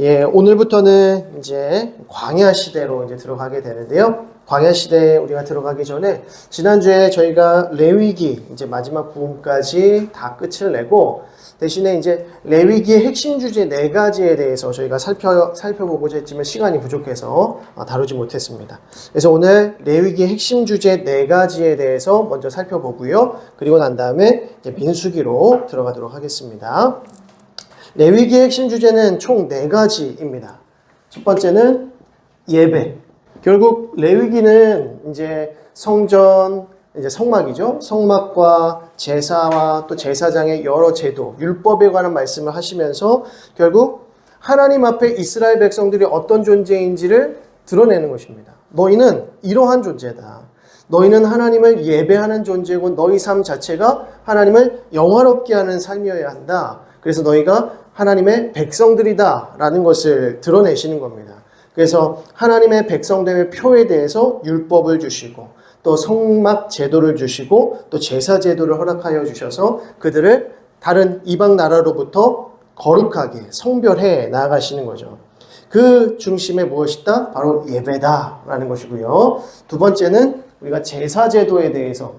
예, 오늘부터는 이제 광야 시대로 이제 들어가게 되는데요. 광야 시대에 우리가 들어가기 전에 지난주에 저희가 레위기 이제 마지막 부분까지 다 끝을 내고 대신에 이제 레위기의 핵심 주제 4가지에 대해서 저희가 살펴보고자 했지만 시간이 부족해서 다루지 못했습니다. 그래서 오늘 레위기의 핵심 주제 4가지에 대해서 먼저 살펴보고요. 그리고 난 다음에 이제 민수기로 들어가도록 하겠습니다. 레위기의 핵심 주제는 총 4가지입니다. 첫 번째는 예배. 결국 레위기는 이제 성전, 이제 성막이죠. 성막과 제사와 또 제사장의 여러 제도, 율법에 관한 말씀을 하시면서 결국 하나님 앞에 이스라엘 백성들이 어떤 존재인지를 드러내는 것입니다. 너희는 이러한 존재다. 너희는 하나님을 예배하는 존재고 너희 삶 자체가 하나님을 영화롭게 하는 삶이어야 한다. 그래서 너희가 하나님의 백성들이다 라는 것을 드러내시는 겁니다. 그래서 하나님의 백성됨의 표에 대해서 율법을 주시고 또 성막 제도를 주시고 또 제사 제도를 허락하여 주셔서 그들을 다른 이방 나라로부터 거룩하게 성별해 나아가시는 거죠. 그 중심에 무엇이다? 바로 예배다 라는 것이고요. 두 번째는 우리가 제사 제도에 대해서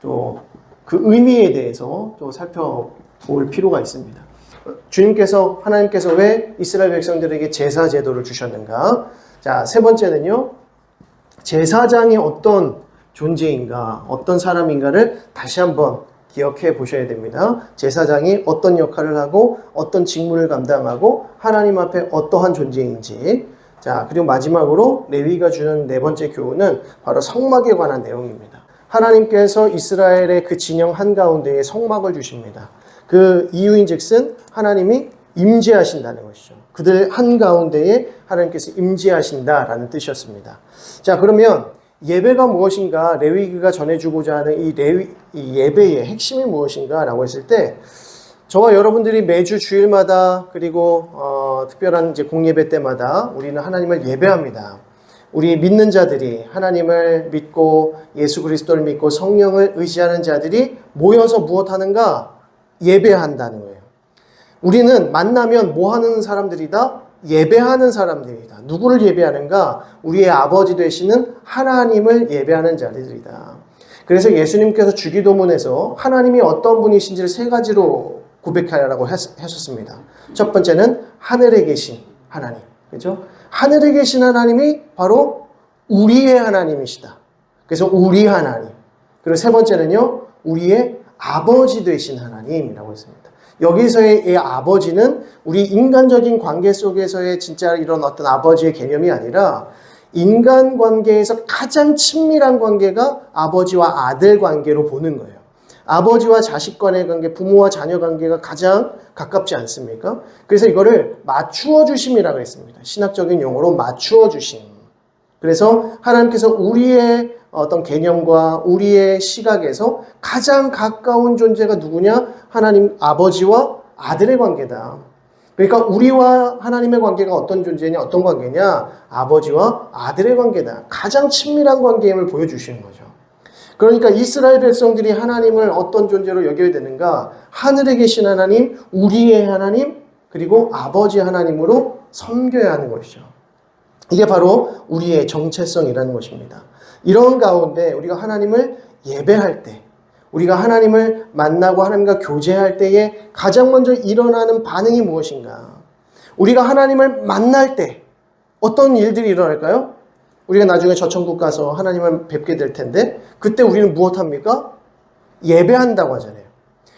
또 그 의미에 대해서 또 살펴볼 필요가 있습니다. 주님께서, 하나님께서 왜 이스라엘 백성들에게 제사 제도를 주셨는가? 자, 세 번째는요, 제사장이 어떤 존재인가, 어떤 사람인가를 다시 한번 기억해 보셔야 됩니다. 제사장이 어떤 역할을 하고, 어떤 직무를 감당하고, 하나님 앞에 어떠한 존재인지. 자, 그리고 마지막으로 레위가 주는 4번째 교훈은 바로 성막에 관한 내용입니다. 하나님께서 이스라엘의 그 진영 한가운데에 성막을 주십니다. 그 이유인즉슨 하나님이 임재하신다는 것이죠. 그들 한가운데에 하나님께서 임재하신다라는 뜻이었습니다. 자, 그러면 예배가 무엇인가, 레위기가 전해주고자 하는 이 예배의 핵심이 무엇인가라고 했을 때, 저와 여러분들이 매주 주일마다 그리고 특별한 이제 공예배 때마다 우리는 하나님을 예배합니다. 우리 믿는 자들이, 하나님을 믿고 예수 그리스도를 믿고 성령을 의지하는 자들이 모여서 무엇하는가? 예배한다는 거예요. 우리는 만나면 뭐 하는 사람들이다? 예배하는 사람들이다. 누구를 예배하는가? 우리의 아버지 되시는 하나님을 예배하는 자들이다. 그래서 예수님께서 주기도문에서 하나님이 어떤 분이신지를 3가지로 고백하라고 하셨습니다. 첫 번째는 하늘에 계신 하나님. 그죠? 하늘에 계신 하나님이 바로 우리의 하나님이시다. 그래서 우리 하나님. 그리고 3번째는요, 우리의 아버지 되신 하나님이라고 했습니다. 여기서의 이 아버지는 우리 인간적인 관계 속에서의 진짜 이런 어떤 아버지의 개념이 아니라 인간 관계에서 가장 친밀한 관계가 아버지와 아들 관계로 보는 거예요. 아버지와 자식 간의 관계, 부모와 자녀 관계가 가장 가깝지 않습니까? 그래서 이거를 맞추어 주심이라고 했습니다. 신학적인 용어로 맞추어 주심. 그래서 하나님께서 우리의 어떤 개념과 우리의 시각에서 가장 가까운 존재가 누구냐? 하나님 아버지와 아들의 관계다. 그러니까 우리와 하나님의 관계가 어떤 존재냐? 어떤 관계냐? 아버지와 아들의 관계다. 가장 친밀한 관계임을 보여주시는 거죠. 그러니까 이스라엘 백성들이 하나님을 어떤 존재로 여겨야 되는가? 하늘에 계신 하나님, 우리의 하나님, 그리고 아버지 하나님으로 섬겨야 하는 것이죠. 이게 바로 우리의 정체성이라는 것입니다. 이런 가운데 우리가 하나님을 예배할 때, 우리가 하나님을 만나고 하나님과 교제할 때에 가장 먼저 일어나는 반응이 무엇인가? 우리가 하나님을 만날 때 어떤 일들이 일어날까요? 우리가 나중에 저 천국 가서 하나님을 뵙게 될 텐데 그때 우리는 무엇합니까? 예배한다고 하잖아요.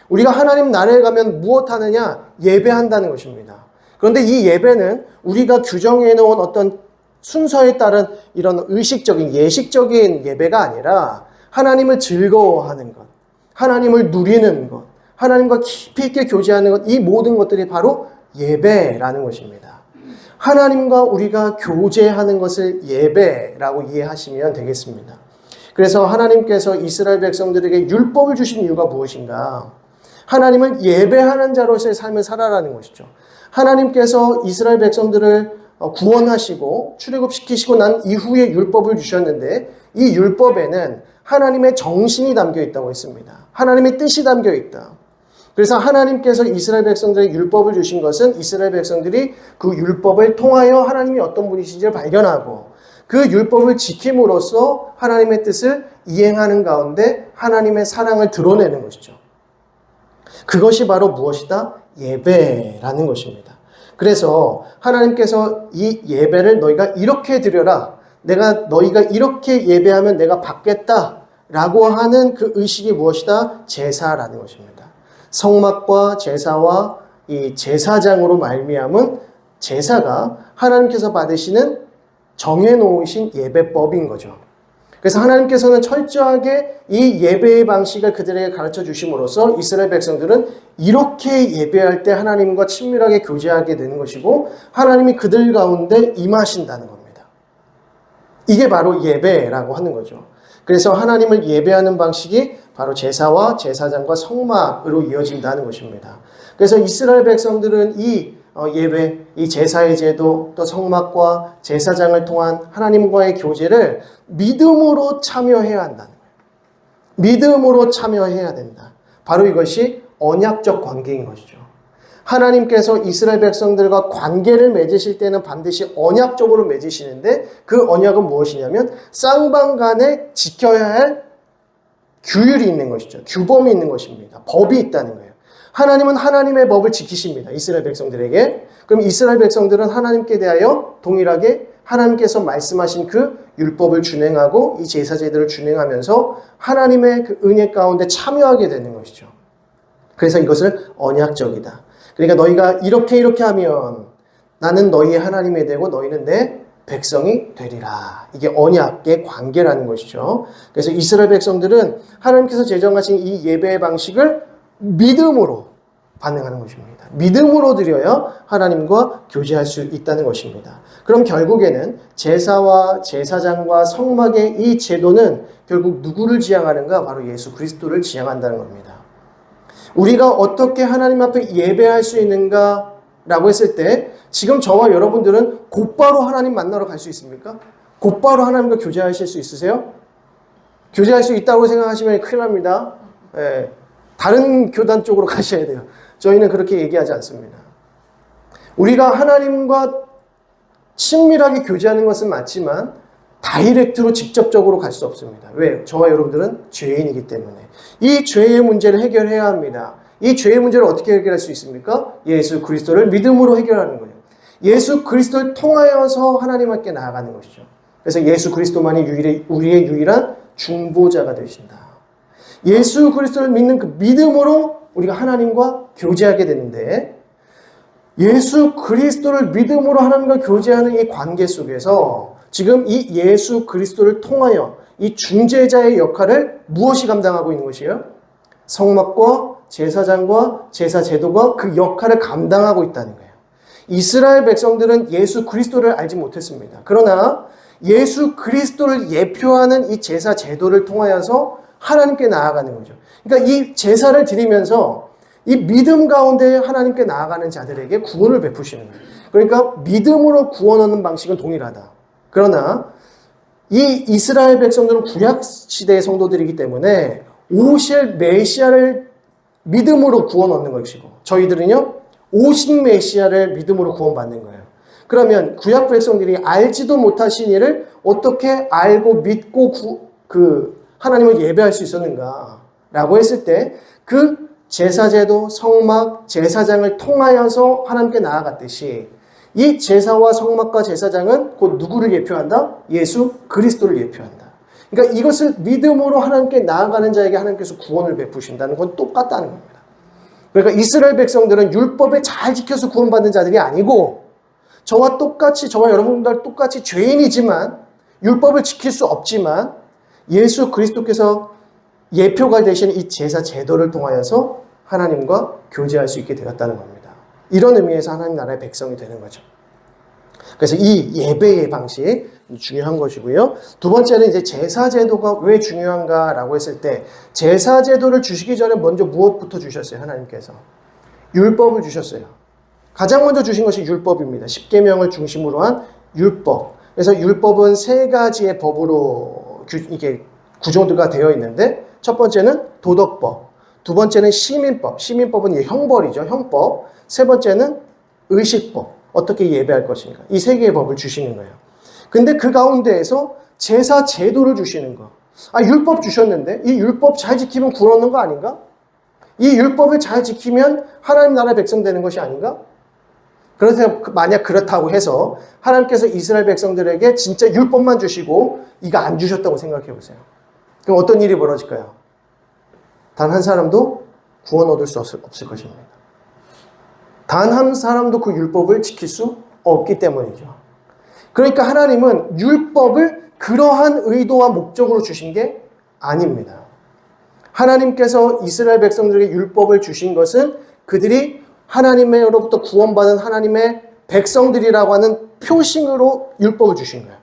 우리가 하나님 나라에 가면 무엇하느냐? 예배한다는 것입니다. 그런데 이 예배는 우리가 규정해 놓은 어떤 순서에 따른 이런 의식적인 예식적인 예배가 아니라 하나님을 즐거워하는 것, 하나님을 누리는 것, 하나님과 깊이 있게 교제하는 것, 이 모든 것들이 바로 예배라는 것입니다. 하나님과 우리가 교제하는 것을 예배라고 이해하시면 되겠습니다. 그래서 하나님께서 이스라엘 백성들에게 율법을 주신 이유가 무엇인가? 하나님을 예배하는 자로서의 삶을 살아라는 것이죠. 하나님께서 이스라엘 백성들을 구원하시고 출애굽시키시고 난 이후에 율법을 주셨는데 이 율법에는 하나님의 정신이 담겨 있다고 했습니다. 하나님의 뜻이 담겨 있다. 그래서 하나님께서 이스라엘 백성들에게 율법을 주신 것은 이스라엘 백성들이 그 율법을 통하여 하나님이 어떤 분이신지를 발견하고 그 율법을 지킴으로써 하나님의 뜻을 이행하는 가운데 하나님의 사랑을 드러내는 것이죠. 그것이 바로 무엇이다? 예배라는 것입니다. 그래서 하나님께서 이 예배를 너희가 이렇게 드려라. 너희가 이렇게 예배하면 내가 받겠다라고 하는 그 의식이 무엇이다? 제사라는 것입니다. 성막과 제사와 이 제사장으로 말미암은 제사가 하나님께서 받으시는 정해놓으신 예배법인 거죠. 그래서 하나님께서는 철저하게 이 예배의 방식을 그들에게 가르쳐 주심으로써 이스라엘 백성들은 이렇게 예배할 때 하나님과 친밀하게 교제하게 되는 것이고 하나님이 그들 가운데 임하신다는 겁니다. 이게 바로 예배라고 하는 거죠. 그래서 하나님을 예배하는 방식이 바로 제사와 제사장과 성막으로 이어진다는 것입니다. 그래서 이스라엘 백성들은 이 예배, 이 제사의 제도, 또 성막과 제사장을 통한 하나님과의 교제를 믿음으로 참여해야 한다는 거예요. 믿음으로 참여해야 된다. 바로 이것이 언약적 관계인 것이죠. 하나님께서 이스라엘 백성들과 관계를 맺으실 때는 반드시 언약적으로 맺으시는데 그 언약은 무엇이냐면 쌍방간에 지켜야 할 규율이 있는 것이죠. 규범이 있는 것입니다. 법이 있다는 거예요. 하나님은 하나님의 법을 지키십니다. 이스라엘 백성들에게. 그럼 이스라엘 백성들은 하나님께 대하여 동일하게 하나님께서 말씀하신 그 율법을 준행하고 이 제사제들을 준행하면서 하나님의 그 은혜 가운데 참여하게 되는 것이죠. 그래서 이것을 언약적이다. 그러니까 너희가 이렇게 하면 나는 너희의 하나님이 되고 너희는 내 백성이 되리라. 이게 언약의 관계라는 것이죠. 그래서 이스라엘 백성들은 하나님께서 제정하신 이 예배의 방식을 믿음으로 반응하는 것입니다. 믿음으로 드려야 하나님과 교제할 수 있다는 것입니다. 그럼 결국에는 제사와 제사장과 성막의 이 제도는 결국 누구를 지향하는가? 바로 예수 그리스도를 지향한다는 겁니다. 우리가 어떻게 하나님 앞에 예배할 수 있는가? 라고 했을 때 지금 저와 여러분들은 곧바로 하나님 만나러 갈 수 있습니까? 곧바로 하나님과 교제하실 수 있으세요? 교제할 수 있다고 생각하시면 큰일 납니다. 예. 다른 교단 쪽으로 가셔야 돼요. 저희는 그렇게 얘기하지 않습니다. 우리가 하나님과 친밀하게 교제하는 것은 맞지만 다이렉트로 직접적으로 갈 수 없습니다. 왜? 저와 여러분들은 죄인이기 때문에. 이 죄의 문제를 해결해야 합니다. 이 죄의 문제를 어떻게 해결할 수 있습니까? 예수 그리스도를 믿음으로 해결하는 거예요. 예수 그리스도를 통하여서 하나님께 나아가는 것이죠. 그래서 예수 그리스도만이 우리의 유일한 중보자가 되신다. 예수 그리스도를 믿는 그 믿음으로 우리가 하나님과 교제하게 되는데 예수 그리스도를 믿음으로 하나님과 교제하는 이 관계 속에서 지금 이 예수 그리스도를 통하여 이 중재자의 역할을 무엇이 감당하고 있는 것이에요? 성막과 제사장과 제사 제도가 그 역할을 감당하고 있다는 거예요. 이스라엘 백성들은 예수 그리스도를 알지 못했습니다. 그러나 예수 그리스도를 예표하는 이 제사 제도를 통하여서 하나님께 나아가는 거죠. 그러니까 이 제사를 드리면서 이 믿음 가운데 하나님께 나아가는 자들에게 구원을 베푸시는 거예요. 그러니까 믿음으로 구원 얻는 방식은 동일하다. 그러나 이 이스라엘 백성들은 구약 시대의 성도들이기 때문에 오실 메시아를 믿음으로 구원 얻는 것이고 저희들은요 오신 메시아를 믿음으로 구원받는 거예요. 그러면 구약 백성들이 알지도 못하신 일을 어떻게 알고 믿고 하나님을 예배할 수 있었는가? 라고 했을 때 그 제사제도, 성막, 제사장을 통하여서 하나님께 나아갔듯이 이 제사와 성막과 제사장은 곧 누구를 예표한다? 예수 그리스도를 예표한다. 그러니까 이것을 믿음으로 하나님께 나아가는 자에게 하나님께서 구원을 베푸신다는 건 똑같다는 겁니다. 그러니까 이스라엘 백성들은 율법을 잘 지켜서 구원받는 자들이 아니고 저와 여러분들 똑같이 죄인이지만 율법을 지킬 수 없지만 예수 그리스도께서 예표가 되신 이 제사 제도를 통하여서 하나님과 교제할 수 있게 되었다는 겁니다. 이런 의미에서 하나님 나라의 백성이 되는 거죠. 그래서 이 예배의 방식 중요한 것이고요. 두 번째는 이제 제사 제도가 왜 중요한가라고 했을 때 제사 제도를 주시기 전에 먼저 무엇부터 주셨어요? 하나님께서 율법을 주셨어요. 가장 먼저 주신 것이 율법입니다. 십계명을 중심으로 한 율법. 그래서 율법은 세 가지의 법으로 이게 구조가 되어 있는데 첫 번째는 도덕법. 두 번째는 시민법. 시민법은 이 형벌이죠. 형법. 세 번째는 의식법. 어떻게 예배할 것인가. 이 세 개의 법을 주시는 거예요. 근데 그 가운데에서 제사 제도를 주시는 거. 아, 율법 주셨는데 이 율법 잘 지키면 구원 얻는 거 아닌가? 이 율법을 잘 지키면 하나님 나라 백성 되는 것이 아닌가? 그래서 만약 그렇다고 해서 하나님께서 이스라엘 백성들에게 진짜 율법만 주시고 이거 안 주셨다고 생각해 보세요. 그럼 어떤 일이 벌어질까요? 단 한 사람도 구원 얻을 수 없을 것입니다. 단 한 사람도 그 율법을 지킬 수 없기 때문이죠. 그러니까 하나님은 율법을 그러한 의도와 목적으로 주신 게 아닙니다. 하나님께서 이스라엘 백성들에게 율법을 주신 것은 그들이 하나님으로부터 구원받은 하나님의 백성들이라고 하는 표징으로 율법을 주신 거예요.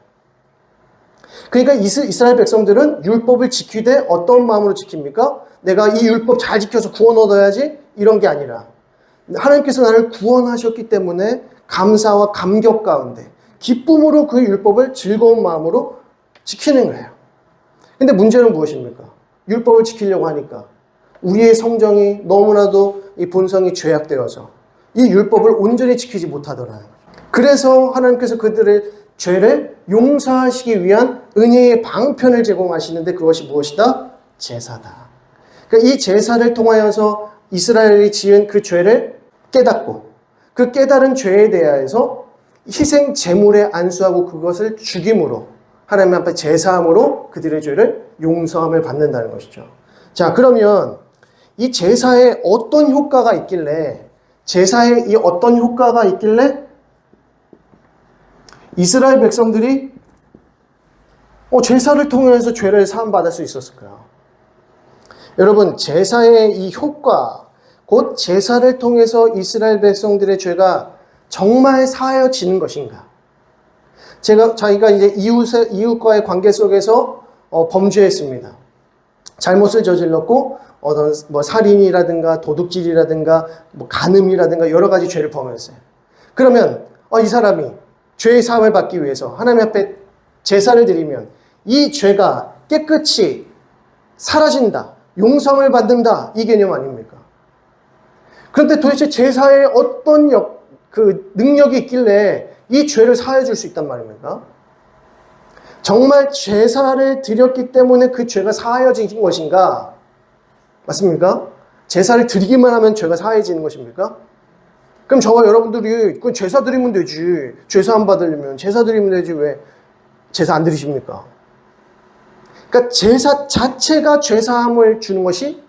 그러니까 이스라엘 백성들은 율법을 지키되 어떤 마음으로 지킵니까? 내가 이 율법 잘 지켜서 구원 얻어야지 이런 게 아니라 하나님께서 나를 구원하셨기 때문에 감사와 감격 가운데 기쁨으로 그 율법을 즐거운 마음으로 지키는 거예요. 근데 문제는 무엇입니까? 율법을 지키려고 하니까 우리의 성정이 너무나도 이 본성이 죄악되어서 이 율법을 온전히 지키지 못하더라는 거죠. 그래서 하나님께서 그들의 죄를 용서하시기 위한 은혜의 방편을 제공하시는데 그것이 무엇이다? 제사다. 그러니까 이 제사를 통하여서 이스라엘이 지은 그 죄를 깨닫고 그 깨달은 죄에 대하여서 희생 제물에 안수하고 그것을 죽임으로 하나님 앞에 제사함으로 그들의 죄를 용서함을 받는다는 것이죠. 자, 그러면 이 제사에 어떤 효과가 있길래 제사에 이 어떤 효과가 있길래 이스라엘 백성들이 제사를 통해서 죄를 사함받을 수 있었을까요? 여러분, 제사의 이 효과, 곧 제사를 통해서 이스라엘 백성들의 죄가 정말 사하여지는 것인가? 자기가 이제 이웃과의 관계 속에서 범죄했습니다. 잘못을 저질렀고 어떤 살인이라든가 도둑질이라든가 간음이라든가 여러 가지 죄를 범했어요. 그러면 이 사람이 죄의 사함을 받기 위해서 하나님 앞에 제사를 드리면 이 죄가 깨끗이 사라진다, 용서를 받는다, 이 개념 아닙니까? 그런데 도대체 제사에 어떤 능력이 있길래 이 죄를 사해 줄 수 있단 말입니까? 정말 제사를 드렸기 때문에 그 죄가 사하여진 것인가? 맞습니까? 제사를 드리기만 하면 죄가 사해지는 것입니까? 그럼 저와 여러분들이 그 제사 드리면 되지. 제사 안 받으려면 제사 드리면 되지. 왜 제사 안 드리십니까? 그러니까 제사 자체가 죄사함을 주는 것이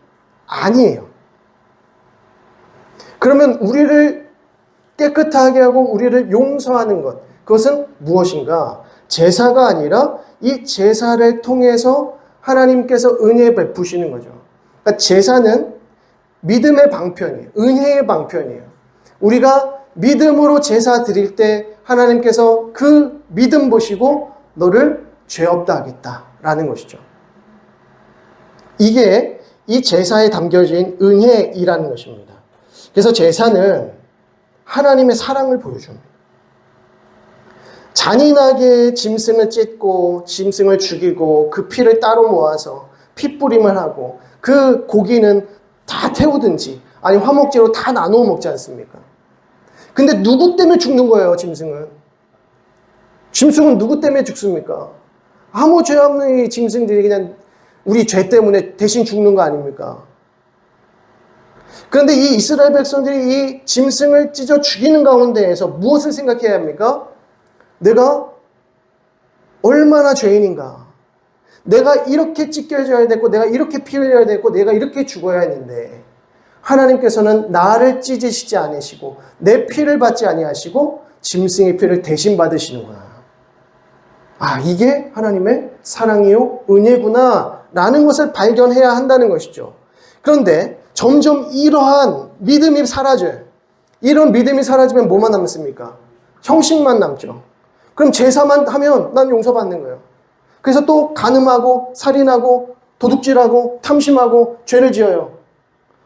아니에요. 그러면 우리를 깨끗하게 하고 우리를 용서하는 것, 그것은 무엇인가? 제사가 아니라 이 제사를 통해서 하나님께서 은혜 베푸시는 거죠. 그러니까 제사는 믿음의 방편이에요. 은혜의 방편이에요. 우리가 믿음으로 제사 드릴 때 하나님께서 그 믿음 보시고 너를 죄 없다 하겠다라는 것이죠. 이게 이 제사에 담겨진 은혜이라는 것입니다. 그래서 제사는 하나님의 사랑을 보여줍니다. 잔인하게 짐승을 찢고 짐승을 죽이고 그 피를 따로 모아서 핏부림을 하고 그 고기는 다 태우든지 아니 화목제로 다 나누어 먹지 않습니까? 근데 누구 때문에 죽는 거예요, 짐승은? 짐승은 누구 때문에 죽습니까? 아무 죄 없는 이 짐승들이 그냥 우리 죄 때문에 대신 죽는 거 아닙니까? 그런데 이 이스라엘 백성들이 이 짐승을 찢어 죽이는 가운데에서 무엇을 생각해야 합니까? 내가 얼마나 죄인인가? 내가 이렇게 찢겨져야 되고 내가 이렇게 피 흘려야 되고 내가 이렇게 죽어야 했는데 하나님께서는 나를 찢으시지 않으시고 내 피를 받지 아니하시고 짐승의 피를 대신 받으시는구나. 아, 이게 하나님의 사랑이요 은혜구나 라는 것을 발견해야 한다는 것이죠. 그런데 점점 이러한 믿음이 사라져요. 이런 믿음이 사라지면 뭐만 남습니까? 형식만 남죠. 그럼 제사만 하면 난 용서받는 거예요. 그래서 또 간음하고 살인하고 도둑질하고 탐심하고 죄를 지어요.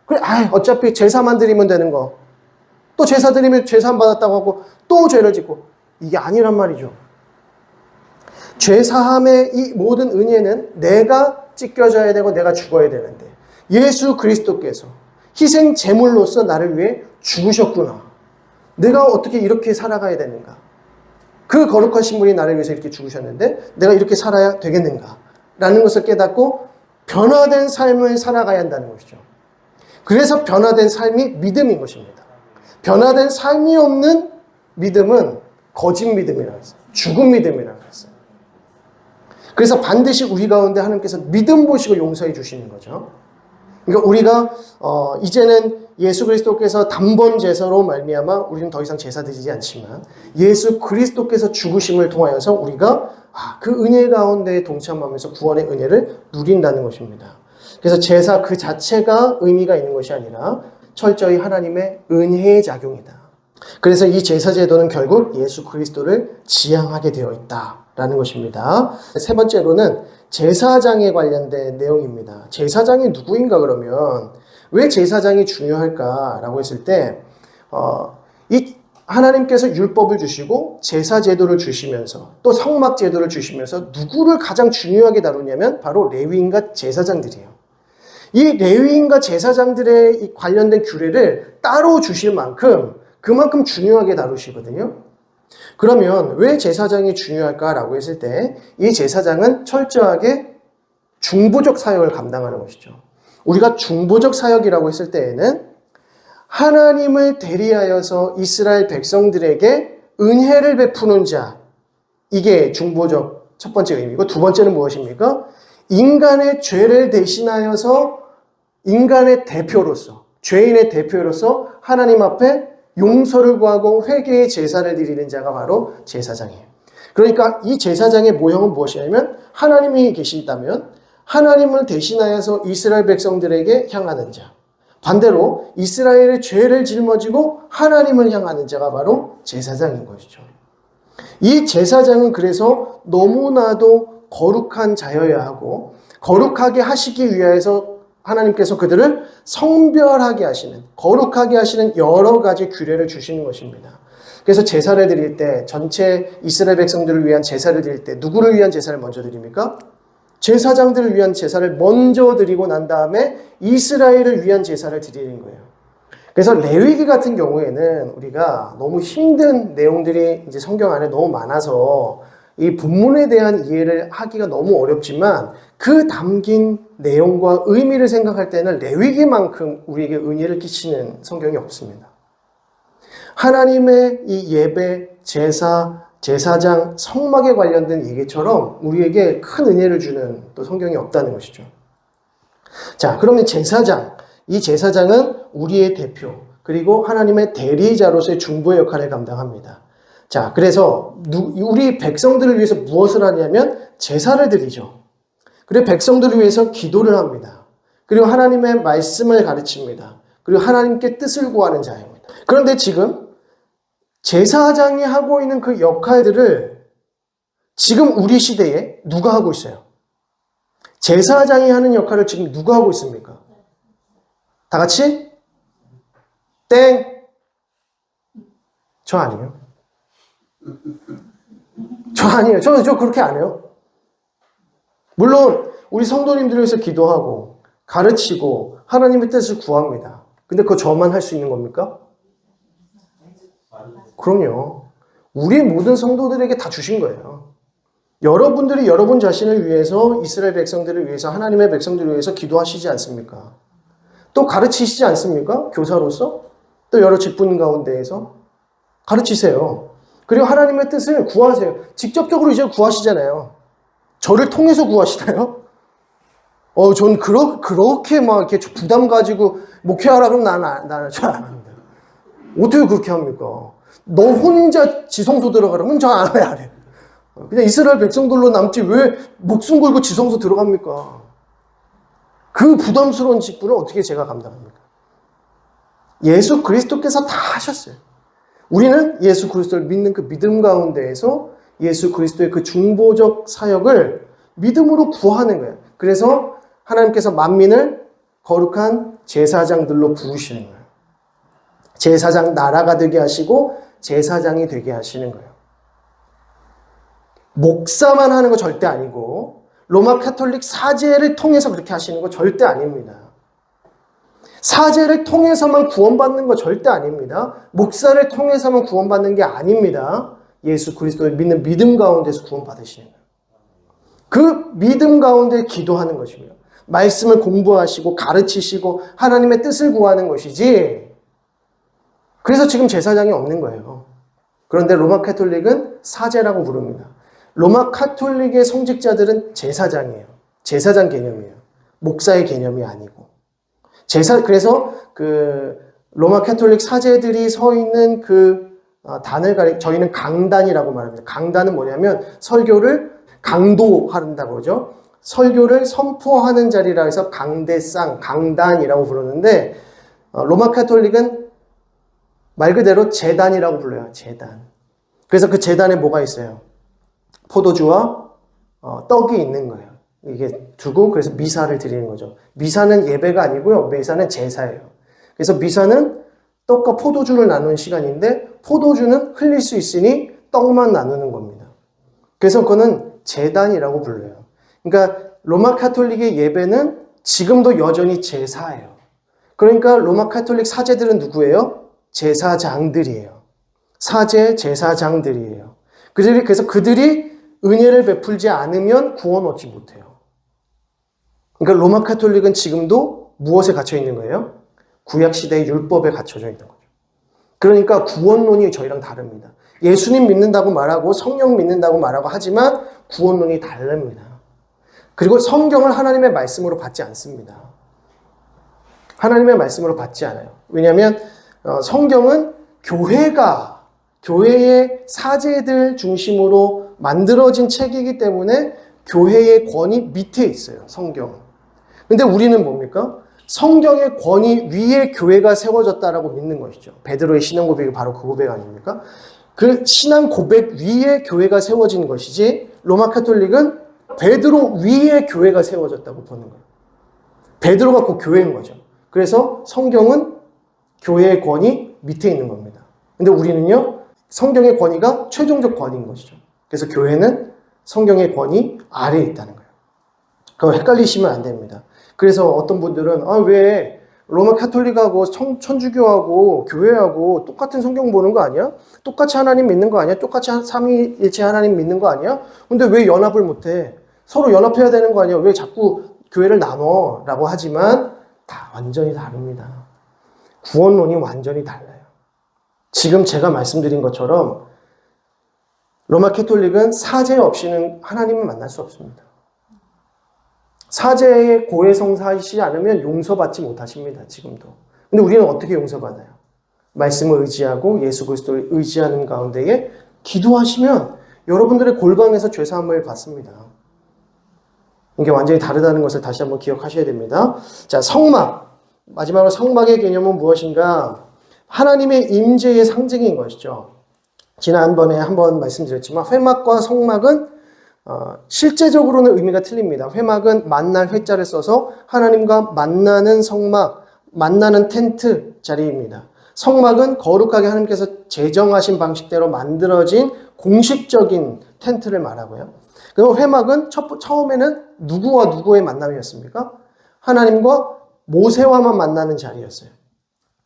그래, 어차피 제사만 드리면 되는 거. 또 제사 드리면 제사 안 받았다고 하고 또 죄를 짓고. 이게 아니란 말이죠. 죄사함의 이 모든 은혜는 내가 찢겨져야 되고 내가 죽어야 되는데 예수 그리스도께서 희생 제물로서 나를 위해 죽으셨구나. 내가 어떻게 이렇게 살아가야 되는가? 그 거룩하신 분이 나를 위해서 이렇게 죽으셨는데 내가 이렇게 살아야 되겠는가? 라는 것을 깨닫고 변화된 삶을 살아가야 한다는 것이죠. 그래서 변화된 삶이 믿음인 것입니다. 변화된 삶이 없는 믿음은 거짓 믿음이라고 했어요. 죽은 믿음이라고 했어요. 그래서 반드시 우리 가운데 하나님께서 믿음 보시고 용서해 주시는 거죠. 그러니까 우리가 이제는 예수 그리스도께서 단번 제사로 말미암아 우리는 더 이상 제사 드리지 않지만 예수 그리스도께서 죽으심을 통하여서 우리가 그 은혜 가운데 동참하면서 구원의 은혜를 누린다는 것입니다. 그래서 제사 그 자체가 의미가 있는 것이 아니라 철저히 하나님의 은혜의 작용이다. 그래서 이 제사 제도는 결국 예수 그리스도를 지향하게 되어 있다라는 것입니다. 세 번째로는 제사장에 관련된 내용입니다. 제사장이 누구인가 그러면 왜 제사장이 중요할까라고 했을 때 이 하나님께서 율법을 주시고 제사 제도를 주시면서 또 성막 제도를 주시면서 누구를 가장 중요하게 다루냐면 바로 레위인과 제사장들이에요. 이 레위인과 제사장들의 관련된 규례를 따로 주실 만큼 그만큼 중요하게 다루시거든요. 그러면 왜 제사장이 중요할까라고 했을 때 이 제사장은 철저하게 중보적 사역을 감당하는 것이죠. 우리가 중보적 사역이라고 했을 때에는 하나님을 대리하여서 이스라엘 백성들에게 은혜를 베푸는 자, 이게 중보적 첫 번째 의미고, 두 번째는 무엇입니까? 인간의 죄를 대신하여서 인간의 대표로서, 죄인의 대표로서 하나님 앞에 용서를 구하고 회개의 제사를 드리는 자가 바로 제사장이에요. 그러니까 이 제사장의 모형은 무엇이냐면 하나님이 계시다면 하나님을 대신하여서 이스라엘 백성들에게 향하는 자, 반대로 이스라엘의 죄를 짊어지고 하나님을 향하는 자가 바로 제사장인 것이죠. 이 제사장은 그래서 너무나도 거룩한 자여야 하고 거룩하게 하시기 위해서 하나님께서 그들을 성별하게 하시는, 거룩하게 하시는 여러 가지 규례를 주시는 것입니다. 그래서 제사를 드릴 때, 전체 이스라엘 백성들을 위한 제사를 드릴 때 누구를 위한 제사를 먼저 드립니까? 제사장들을 위한 제사를 먼저 드리고 난 다음에 이스라엘을 위한 제사를 드리는 거예요. 그래서 레위기 같은 경우에는 우리가 너무 힘든 내용들이 이제 성경 안에 너무 많아서 이 본문에 대한 이해를 하기가 너무 어렵지만 그 담긴 내용과 의미를 생각할 때는 레위기만큼 우리에게 은혜를 끼치는 성경이 없습니다. 하나님의 이 예배, 제사, 제사장, 성막에 관련된 얘기처럼 우리에게 큰 은혜를 주는 또 성경이 없다는 것이죠. 자, 그러면 제사장, 이 제사장은 우리의 대표, 그리고 하나님의 대리자로서의 중보의 역할을 감당합니다. 자, 그래서 우리 백성들을 위해서 무엇을 하냐면 제사를 드리죠. 그리고 백성들을 위해서 기도를 합니다. 그리고 하나님의 말씀을 가르칩니다. 그리고 하나님께 뜻을 구하는 자입니다. 그런데 지금 제사장이 하고 있는 그 역할들을 지금 우리 시대에 누가 하고 있어요? 제사장이 하는 역할을 지금 누가 하고 있습니까? 다 같이? 땡! 저 아니에요. 저 아니에요. 저 그렇게 안 해요. 물론 우리 성도님들을 위해서 기도하고 가르치고 하나님의 뜻을 구합니다. 근데 그거 저만 할 수 있는 겁니까? 그럼요. 우리 모든 성도들에게 다 주신 거예요. 여러분들이 여러분 자신을 위해서, 이스라엘 백성들을 위해서, 하나님의 백성들을 위해서 기도하시지 않습니까? 또 가르치시지 않습니까? 교사로서? 또 여러 직분 가운데에서 가르치세요. 그리고 하나님의 뜻을 구하세요. 직접적으로 이제 구하시잖아요. 저를 통해서 구하시나요? 전 그렇게 막 이렇게 부담 가지고 목회하라 그러면 나는 잘 안 합니다. 어떻게 그렇게 합니까? 너 혼자 지성소 들어가라면 저 안 해요. 그냥 이스라엘 백성들로 남지 왜 목숨 걸고 지성소 들어갑니까? 그 부담스러운 직분을 어떻게 제가 감당합니까? 예수 그리스도께서 다 하셨어요. 우리는 예수 그리스도를 믿는 그 믿음 가운데에서 예수 그리스도의 그 중보적 사역을 믿음으로 구하는 거예요. 그래서 하나님께서 만민을 거룩한 제사장들로 부르시는 거예요. 제사장 나라가 되게 하시고 제사장이 되게 하시는 거예요. 목사만 하는 거 절대 아니고 로마 카톨릭 사제를 통해서 그렇게 하시는 거 절대 아닙니다. 사제를 통해서만 구원받는 거 절대 아닙니다. 목사를 통해서만 구원받는 게 아닙니다. 예수 그리스도를 믿는 믿음 가운데서 구원받으시는 거예요. 그 믿음 가운데 기도하는 것이고요. 말씀을 공부하시고 가르치시고 하나님의 뜻을 구하는 것이지. 그래서 지금 제사장이 없는 거예요. 그런데 로마 카톨릭은 사제라고 부릅니다. 로마 카톨릭의 성직자들은 제사장이에요. 제사장 개념이에요. 목사의 개념이 아니고. 그래서 그 로마 카톨릭 사제들이 서 있는 그 단을 저희는 강단이라고 말합니다. 강단은 뭐냐면 설교를 강도한다고 그러죠. 설교를 선포하는 자리라 해서 강대상, 강단이라고 부르는데 로마 카톨릭은 말 그대로 제단이라고 불러요. 제단. 그래서 그 제단에 뭐가 있어요? 포도주와 떡이 있는 거예요. 이게 두고 그래서 미사를 드리는 거죠. 미사는 예배가 아니고요. 미사는 제사예요. 그래서 미사는 떡과 포도주를 나누는 시간인데 포도주는 흘릴 수 있으니 떡만 나누는 겁니다. 그래서 그거는 제단이라고 불러요. 그러니까 로마 카톨릭의 예배는 지금도 여전히 제사예요. 그러니까 로마 카톨릭 사제들은 누구예요? 제사장들이에요. 사제 제사장들이에요. 그래서 그들이 은혜를 베풀지 않으면 구원 얻지 못해요. 그러니까 로마 카톨릭은 지금도 무엇에 갇혀 있는 거예요? 구약시대의 율법에 갇혀져 있는 거죠. 그러니까 구원론이 저희랑 다릅니다. 예수님 믿는다고 말하고 성령 믿는다고 말하고 하지만 구원론이 다릅니다. 그리고 성경을 하나님의 말씀으로 받지 않습니다. 하나님의 말씀으로 받지 않아요. 왜냐하면 성경은 교회의 사제들 중심으로 만들어진 책이기 때문에 교회의 권위 밑에 있어요. 성경은. 근데 우리는 뭡니까? 성경의 권위 위에 교회가 세워졌다라고 믿는 것이죠. 베드로의 신앙 고백이 바로 그 고백 아닙니까? 그 신앙 고백 위에 교회가 세워진 것이지 로마 카톨릭은 베드로 위에 교회가 세워졌다고 보는 거예요. 베드로가 그 교회인 거죠. 그래서 성경은 교회의 권위 밑에 있는 겁니다. 근데 우리는요, 성경의 권위가 최종적 권위인 것이죠. 그래서 교회는 성경의 권위 아래에 있다는 거예요. 그거 헷갈리시면 안 됩니다. 그래서 어떤 분들은 왜 로마 카톨릭하고 천주교하고 교회하고 똑같은 성경 보는 거 아니야? 똑같이 하나님 믿는 거 아니야? 똑같이 삼위일체 하나님 믿는 거 아니야? 근데 왜 연합을 못해? 서로 연합해야 되는 거 아니야? 왜 자꾸 교회를 나눠? 라고 하지만 다 완전히 다릅니다. 구원론이 완전히 달라요. 지금 제가 말씀드린 것처럼 로마 카톨릭은 사제 없이는 하나님을 만날 수 없습니다. 사제의 고해성사이시지 않으면 용서받지 못하십니다. 지금도. 근데 우리는 어떻게 용서받아요? 말씀을 의지하고 예수 그리스도를 의지하는 가운데에 기도하시면 여러분들의 골방에서 죄사함을 받습니다. 이게 완전히 다르다는 것을 다시 한번 기억하셔야 됩니다. 자, 성막. 마지막으로 성막의 개념은 무엇인가? 하나님의 임재의 상징인 것이죠. 지난번에 한번 말씀드렸지만 회막과 성막은 실제적으로는 의미가 틀립니다. 회막은 만날 회자를 써서 하나님과 만나는 성막, 만나는 텐트 자리입니다. 성막은 거룩하게 하나님께서 제정하신 방식대로 만들어진 공식적인 텐트를 말하고요. 그리고 회막은 처음에는 누구와 누구의 만남이었습니까? 하나님과 모세와만 만나는 자리였어요.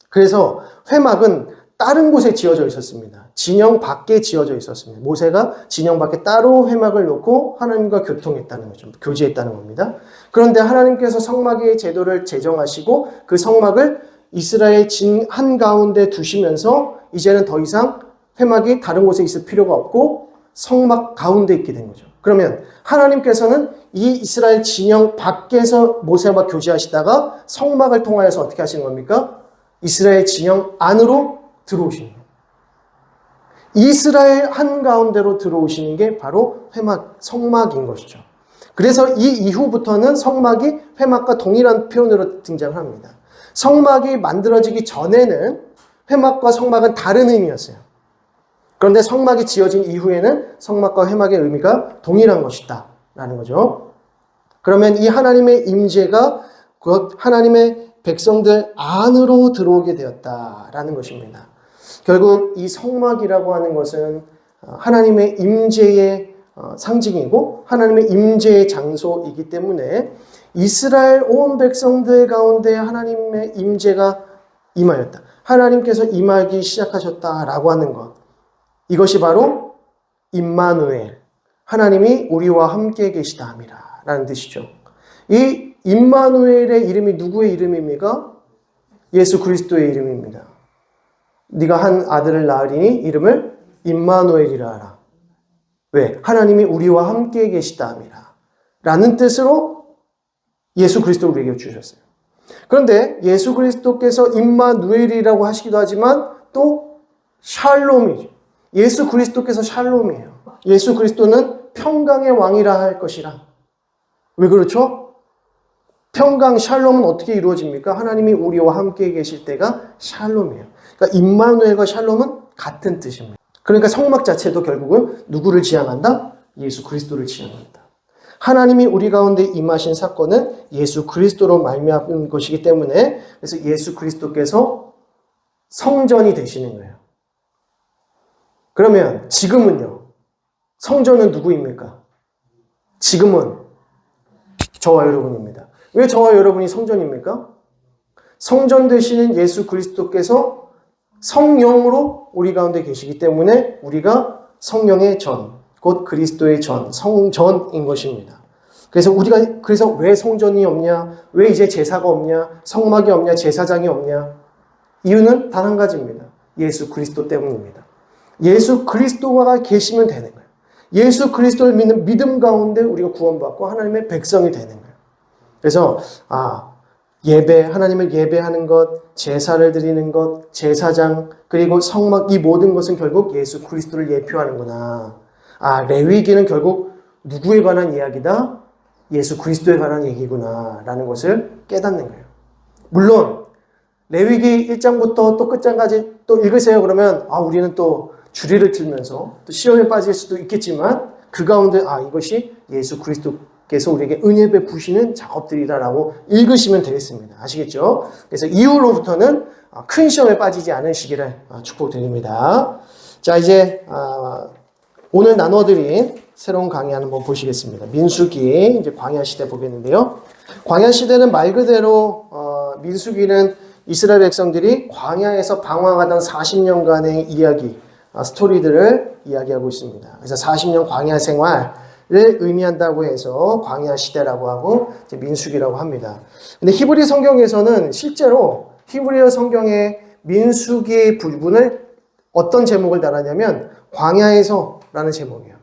그래서 회막은 다른 곳에 지어져 있었습니다. 진영 밖에 지어져 있었습니다. 모세가 진영 밖에 따로 회막을 놓고 하나님과 교통했다는 거죠. 교제했다는 겁니다. 그런데 하나님께서 성막의 제도를 제정하시고 그 성막을 이스라엘 진 한가운데 두시면서 이제는 더 이상 회막이 다른 곳에 있을 필요가 없고 성막 가운데 있게 된 거죠. 그러면 하나님께서는 이 이스라엘 진영 밖에서 모세와 교제하시다가 성막을 통하여서 어떻게 하시는 겁니까? 이스라엘 진영 안으로 들어오시는 거예요. 이스라엘 한가운데로 들어오시는 게 바로 회막, 성막인 것이죠. 그래서 이 이후부터는 성막이 회막과 동일한 표현으로 등장을 합니다. 성막이 만들어지기 전에는 회막과 성막은 다른 의미였어요. 그런데 성막이 지어진 이후에는 성막과 회막의 의미가 동일한 것이다 라는 거죠. 그러면 이 하나님의 임재가 곧 하나님의 백성들 안으로 들어오게 되었다라는 것입니다. 결국 이 성막이라고 하는 것은 하나님의 임재의 상징이고 하나님의 임재의 장소이기 때문에 이스라엘 온 백성들 가운데 하나님의 임재가 임하였다. 하나님께서 임하기 시작하셨다라고 하는 것. 이것이 바로 임마누엘, 하나님이 우리와 함께 계시다 함이라 라는 뜻이죠. 이 임마누엘의 이름이 누구의 이름입니까? 예수 그리스도의 이름입니다. 네가 한 아들을 낳으리니 이름을 임마누엘이라 하라. 왜? 하나님이 우리와 함께 계시다 함이라 라는 뜻으로 예수 그리스도를 우리에게 주셨어요. 그런데 예수 그리스도께서 임마누엘이라고 하시기도 하지만 또 샬롬이죠. 예수 그리스도께서 샬롬이에요. 예수 그리스도는 평강의 왕이라 할 것이라. 왜 그렇죠? 평강, 샬롬은 어떻게 이루어집니까? 하나님이 우리와 함께 계실 때가 샬롬이에요. 그러니까 임마누엘과 샬롬은 같은 뜻입니다. 그러니까 성막 자체도 결국은 누구를 지향한다? 예수 그리스도를 지향한다. 하나님이 우리 가운데 임하신 사건은 예수 그리스도로 말미암은 것이기 때문에 그래서 예수 그리스도께서 성전이 되시는 거예요. 그러면 지금은요. 성전은 누구입니까? 지금은 저와 여러분입니다. 왜 저와 여러분이 성전입니까? 성전 되시는 예수 그리스도께서 성령으로 우리 가운데 계시기 때문에 우리가 성령의 전, 곧 그리스도의 전, 성전인 것입니다. 그래서 왜 성전이 없냐? 왜 이제 제사가 없냐? 성막이 없냐? 제사장이 없냐? 이유는 단 한 가지입니다. 예수 그리스도 때문입니다. 예수 그리스도가 계시면 되는 거예요. 예수 그리스도를 믿는 믿음 가운데 우리가 구원받고 하나님의 백성이 되는 거예요. 그래서 하나님을 예배하는 것, 제사를 드리는 것, 제사장, 그리고 성막, 이 모든 것은 결국 예수 그리스도를 예표하는구나. 레위기는 결국 누구에 관한 이야기다? 예수 그리스도에 관한 얘기구나 라는 것을 깨닫는 거예요. 물론 레위기 1장부터 또 끝장까지 또 읽으세요. 그러면 우리는 또 주리를 틀면서 또 시험에 빠질 수도 있겠지만 그 가운데 이것이 예수 그리스도께서 우리에게 은혜 베푸시는 작업들이다라고 읽으시면 되겠습니다. 아시겠죠? 그래서 이후로부터는 큰 시험에 빠지지 않으시기를 축복드립니다. 자, 이제 오늘 나눠드린 새로운 강의 한번 보시겠습니다. 민수기, 이제 광야 시대 보겠는데요. 광야 시대는 말 그대로 민수기는 이스라엘 백성들이 광야에서 방황하던 40년간의 이야기, 스토리들을 이야기하고 있습니다. 그래서 40년 광야 생활을 의미한다고 해서 광야 시대라고 하고 이제 민수기라고 합니다. 근데 히브리 성경에서는 실제로 히브리어 성경의 민수기 부분을 어떤 제목을 달았냐면 광야에서라는 제목이에요.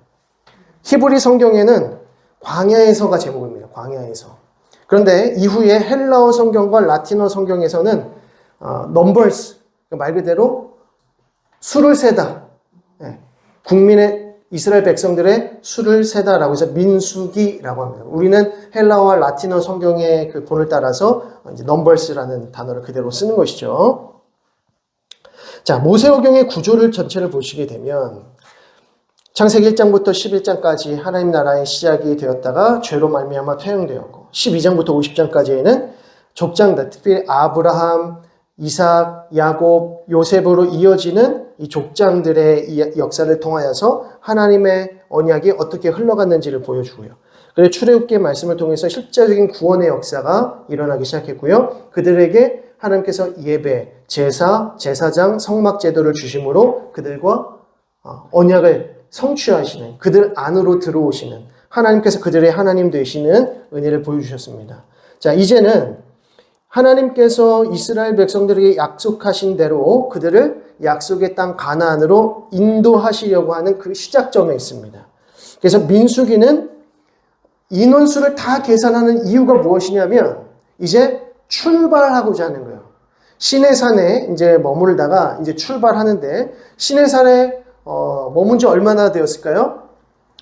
히브리 성경에는 광야에서가 제목입니다. 광야에서. 그런데 이후에 헬라어 성경과 라틴어 성경에서는 넘버스, 말 그대로 수를 세다. 국민의 이스라엘 백성들의 수를 세다라고 해서 민수기라고 합니다. 우리는 헬라어와 라틴어 성경의 그 본을 따라서 이제 넘버스라는 단어를 그대로 쓰는 것이죠. 자, 모세오경의 구조를 전체를 보시게 되면 창세기 1장부터 11장까지 하나님 나라의 시작이 되었다가 죄로 말미암아 퇴행되었고 12장부터 50장까지에는 족장들, 특별히 아브라함, 이삭, 야곱, 요셉으로 이어지는 이 족장들의 역사를 통하여서 하나님의 언약이 어떻게 흘러갔는지를 보여주고요. 그리고 출애굽기의 말씀을 통해서 실제적인 구원의 역사가 일어나기 시작했고요. 그들에게 하나님께서 예배, 제사, 제사장, 성막 제도를 주심으로 그들과 언약을 성취하시는, 그들 안으로 들어오시는, 하나님께서 그들의 하나님 되시는 은혜를 보여주셨습니다. 자, 이제는 하나님께서 이스라엘 백성들에게 약속하신 대로 그들을 약속의 땅 가나안으로 인도하시려고 하는 그 시작점에 있습니다. 그래서 민수기는 인원수를 다 계산하는 이유가 무엇이냐면 이제 출발하고자 하는 거예요. 시내산에 이제 머물다가 이제 출발하는데 시내산에 머문 지 얼마나 되었을까요?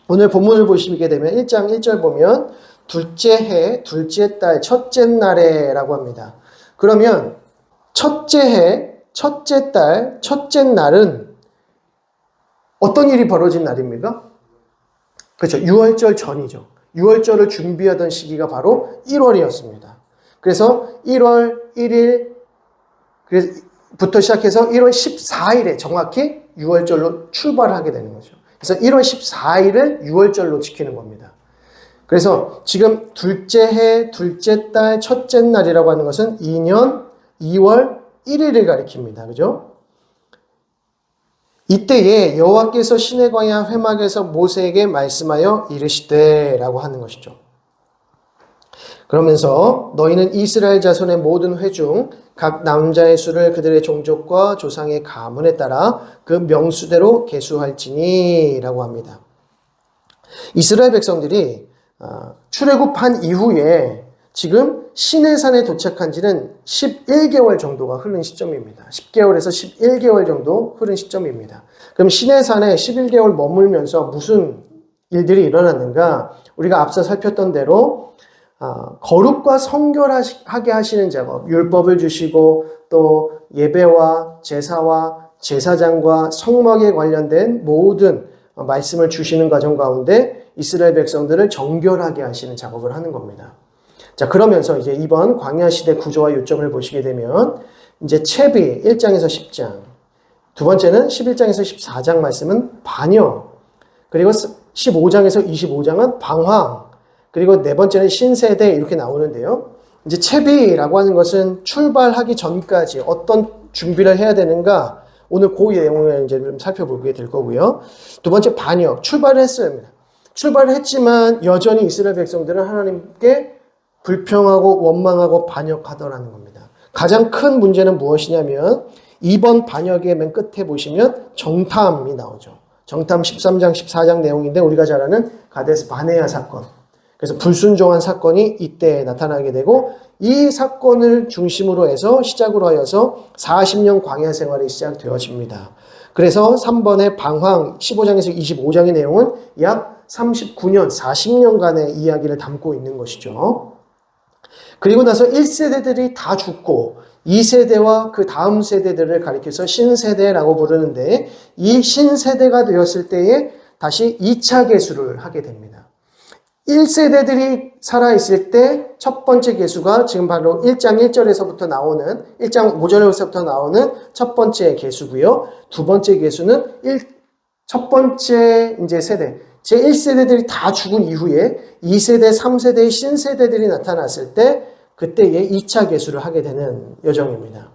오늘 본문을 보시게 되면 1장 1절 보면 둘째 해, 둘째 달, 첫째 날에 라고 합니다. 그러면 첫째 해, 첫째 달, 첫째 날은 어떤 일이 벌어진 날입니까? 그렇죠. 유월절 전이죠. 유월절을 준비하던 시기가 바로 1월이었습니다. 그래서 1월 1일 부터 시작해서 1월 14일에 정확히 유월절로 출발하게 되는 거죠. 그래서 1월 14일을 유월절로 지키는 겁니다. 그래서 지금 둘째 해, 둘째 달, 첫째 날이라고 하는 것은 2년 2월 1일을 가리킵니다. 그죠? 이때에 여호와께서 시내 광야 회막에서 모세에게 말씀하여 이르시되 라고 하는 것이죠. 그러면서 너희는 이스라엘 자손의 모든 회중 각 남자의 수를 그들의 종족과 조상의 가문에 따라 그 명수대로 계수할지니 라고 합니다. 이스라엘 백성들이 출애굽한 이후에 지금 시내산에 도착한 지는 11개월 정도가 흐른 시점입니다. 10개월에서 11개월 정도 흐른 시점입니다. 그럼 시내산에 11개월 머물면서 무슨 일들이 일어났는가? 우리가 앞서 살폈던 대로 거룩과 성결하게 하시는 작업, 율법을 주시고 또 예배와 제사와 제사장과 성막에 관련된 모든 말씀을 주시는 과정 가운데 이스라엘 백성들을 정결하게 하시는 작업을 하는 겁니다. 자, 그러면서 이제 이번 광야 시대 구조와 요점을 보시게 되면 이제 채비 1장에서 10장, 두 번째는 11장에서 14장 말씀은 반역, 그리고 15장에서 25장은 방황, 그리고 네 번째는 신세대 이렇게 나오는데요. 이제 채비라고 하는 것은 출발하기 전까지 어떤 준비를 해야 되는가, 오늘 그 내용을 이제 좀 살펴보게 될 거고요. 두 번째 반역, 출발을 했어요. 출발을 했지만 여전히 이스라엘 백성들은 하나님께 불평하고 원망하고 반역하더라는 겁니다. 가장 큰 문제는 무엇이냐면 이번 반역의 맨 끝에 보시면 정탐이 나오죠. 정탐 13장 14장 내용인데 우리가 잘 아는 가데스 바네아 사건. 그래서 불순종한 사건이 이때 나타나게 되고 이 사건을 중심으로 해서 시작으로 하여서 40년 광야 생활이 시작되어집니다. 그래서 3번의 방황 15장에서 25장의 내용은 약 39년, 40년간의 이야기를 담고 있는 것이죠. 그리고 나서 1세대들이 다 죽고 2세대와 그 다음 세대들을 가리켜서 신세대라고 부르는데 이 신세대가 되었을 때에 다시 2차 계수를 하게 됩니다. 1세대들이 살아있을 때 첫 번째 계수가 지금 바로 1장 1절에서부터 나오는 1장 5절에서부터 나오는 첫 번째 계수고요. 두 번째 계수는 첫 번째 이제 세대 제1세대들이 다 죽은 이후에 2세대, 3세대의 신세대들이 나타났을 때 그때에 2차 계수를 하게 되는 여정입니다.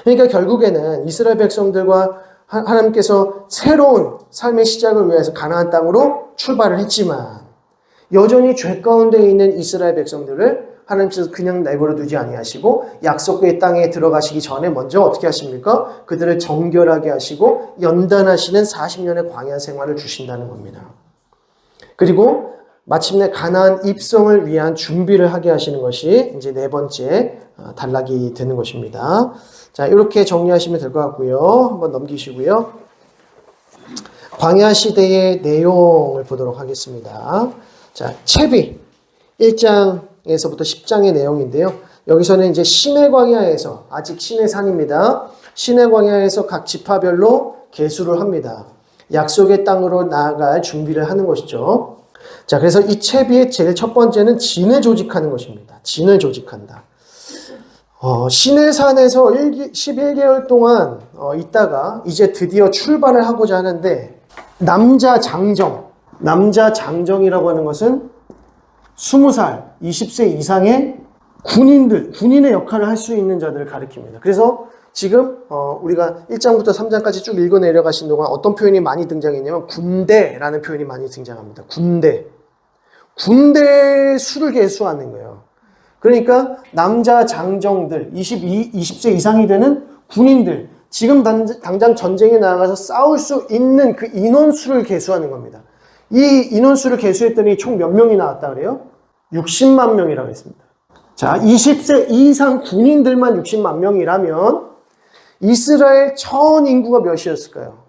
그러니까 결국에는 이스라엘 백성들과 하나님께서 새로운 삶의 시작을 위해서 가나안 땅으로 출발을 했지만 여전히 죄 가운데 있는 이스라엘 백성들을 하나님께서 그냥 내버려 두지 아니하시고 약속의 땅에 들어가시기 전에 먼저 어떻게 하십니까? 그들을 정결하게 하시고 연단하시는 40년의 광야 생활을 주신다는 겁니다. 그리고 마침내 가나안 입성을 위한 준비를 하게 하시는 것이 이제 네 번째 단락이 되는 것입니다. 자, 이렇게 정리하시면 될 것 같고요. 한번 넘기시고요. 광야 시대의 내용을 보도록 하겠습니다. 자, 채비 1장에서부터 10장의 내용인데요. 여기서는 이제 시내 광야에서 아직 시내 산입니다. 시내 광야에서 각 지파별로 계수를 합니다. 약속의 땅으로 나아갈 준비를 하는 것이죠. 자, 그래서 이 채비의 제일 첫 번째는 진을 조직하는 것입니다. 진을 조직한다. 시내산에서 11개월 동안 있다가 이제 드디어 출발을 하고자 하는데 남자 장정이라고 하는 것은 20살, 20세 이상의 군인의 역할을 할 수 있는 자들을 가리킵니다. 그래서 지금 우리가 1장부터 3장까지 쭉 읽어 내려가신 동안 어떤 표현이 많이 등장했냐면 군대라는 표현이 많이 등장합니다. 군대 수를 계수하는 거예요. 그러니까 남자 장정들, 20세 이상이 되는 군인들, 지금 당장 전쟁에 나가서 싸울 수 있는 그 인원수를 계수하는 겁니다. 이 인원수를 계수했더니 총 몇 명이 나왔다 그래요? 60만 명이라고 했습니다. 자, 20세 이상 군인들만 60만 명이라면 이스라엘 전 인구가 몇이었을까요?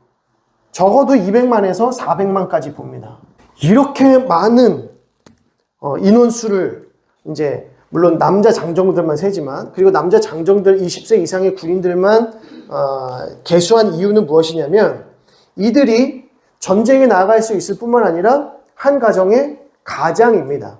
적어도 200만에서 400만까지 봅니다. 이렇게 많은 인원수를 이제 물론 남자 장정들만 세지만 그리고 남자 장정들 20세 이상의 군인들만 계수한 이유는 무엇이냐면 이들이 전쟁에 나아갈 수 있을 뿐만 아니라 한 가정의 가장입니다.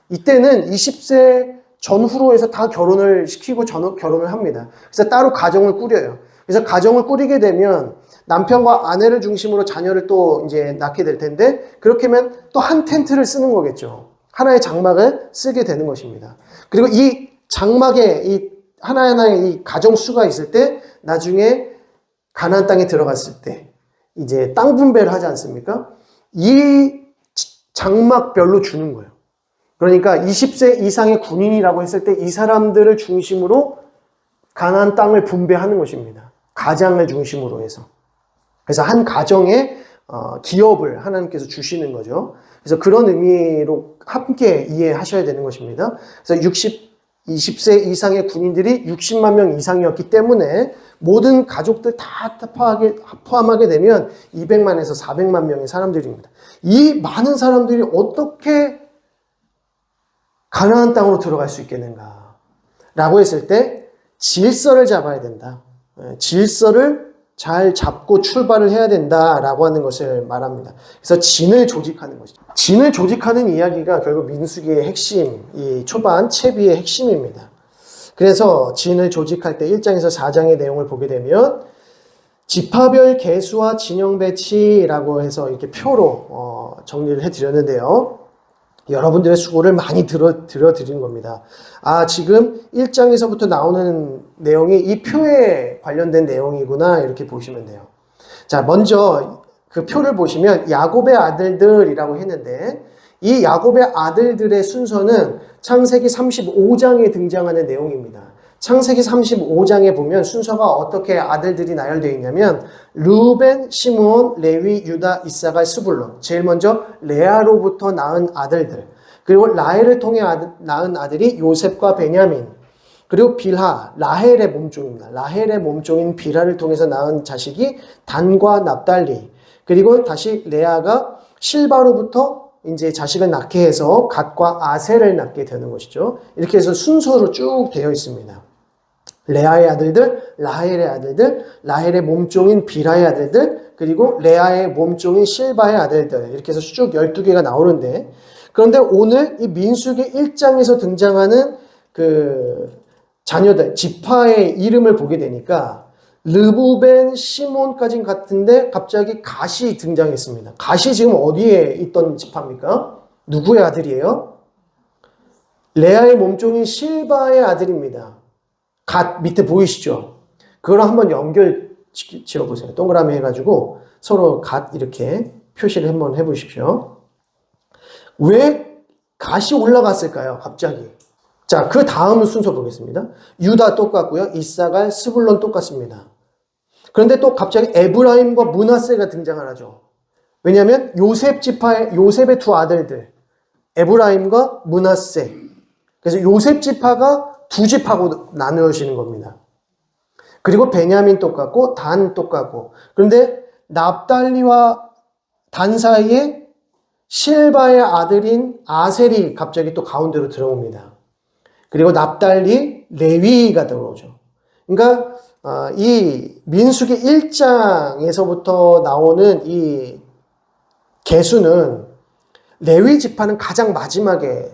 이때는 20세 전후로 해서 다 결혼을 시키고 결혼을 합니다. 그래서 따로 가정을 꾸려요. 그래서 가정을 꾸리게 되면 남편과 아내를 중심으로 자녀를 또 이제 낳게 될 텐데, 그렇게 하면 또 한 텐트를 쓰는 거겠죠. 하나의 장막을 쓰게 되는 것입니다. 그리고 이 장막에 이 하나하나의 이 가정 수가 있을 때, 나중에 가나안 땅에 들어갔을 때 이제 땅 분배를 하지 않습니까? 이 장막별로 주는 거예요. 그러니까 20세 이상의 군인이라고 했을 때 이 사람들을 중심으로 가나안 땅을 분배하는 것입니다. 가장을 중심으로 해서. 그래서 한 가정의 기업을 하나님께서 주시는 거죠. 그래서 그런 의미로 함께 이해하셔야 되는 것입니다. 그래서 20세 이상의 군인들이 60만 명 이상이었기 때문에 모든 가족들 다 포함하게 되면 200만에서 400만 명의 사람들입니다. 이 많은 사람들이 어떻게 가나안 땅으로 들어갈 수 있겠는가? 라고 했을 때 질서를 잡아야 된다. 질서를 잘 잡고 출발을 해야 된다라고 하는 것을 말합니다. 그래서 진을 조직하는 것이죠. 진을 조직하는 이야기가 결국 민수기의 핵심, 이 초반 채비의 핵심입니다. 그래서 진을 조직할 때 1장에서 4장의 내용을 보게 되면 지파별 계수와 진영 배치라고 해서 이렇게 표로 정리를 해드렸는데요. 여러분들의 수고를 많이 들어드린 겁니다. 지금 1장에서부터 나오는 내용이 이 표에 관련된 내용이구나, 이렇게 보시면 돼요. 자, 먼저 그 표를 보시면 야곱의 아들들이라고 했는데, 이 야곱의 아들들의 순서는 창세기 35장에 등장하는 내용입니다. 창세기 35장에 보면 순서가 어떻게 아들들이 나열되어 있냐면 르우벤, 시므온, 레위, 유다, 이사갈, 스불론. 제일 먼저 레아로부터 낳은 아들들. 그리고 라헬을 통해 낳은 아들이 요셉과 베냐민. 그리고 빌하, 라헬의 몸종입니다. 라헬의 몸종인 빌하를 통해서 낳은 자식이 단과 납달리. 그리고 다시 레아가 실바로부터 이제 자식을 낳게 해서 갓과 아셀을 낳게 되는 것이죠. 이렇게 해서 순서로 쭉 되어 있습니다. 레아의 아들들, 라헬의 아들들, 라헬의 몸종인 빌하의 아들들, 그리고 레아의 몸종인 실바의 아들들, 이렇게 해서 쭉 12개가 나오는데, 그런데 오늘 이 민수기 1장에서 등장하는 그 자녀들, 지파의 이름을 보게 되니까 르부벤, 시몬까지는 같은데 갑자기 갓이 등장했습니다. 갓이 지금 어디에 있던 지파입니까? 누구의 아들이에요? 레아의 몸종인 실바의 아들입니다. 갓 밑에 보이시죠? 그거랑 한번 연결 지어보세요. 동그라미 해가지고 서로 갓 이렇게 표시를 한번 해보십시오. 왜 갓이 올라갔을까요? 갑자기. 자, 그 다음 순서 보겠습니다. 유다 똑같고요. 이사갈, 스불론 똑같습니다. 그런데 또 갑자기 에브라임과 므낫세가 등장을 하죠. 왜냐하면 요셉의 두 아들들, 에브라임과 므낫세. 그래서 요셉 지파가 두 지파로 나누어지는 겁니다. 그리고 베냐민 똑같고 단 똑같고, 그런데 납달리와 단 사이에 실바의 아들인 아셀이 갑자기 또 가운데로 들어옵니다. 그리고 납달리, 레위가 들어오죠. 그러니까 이 민수기 1장에서부터 나오는 이 계수는 레위 지파는 가장 마지막에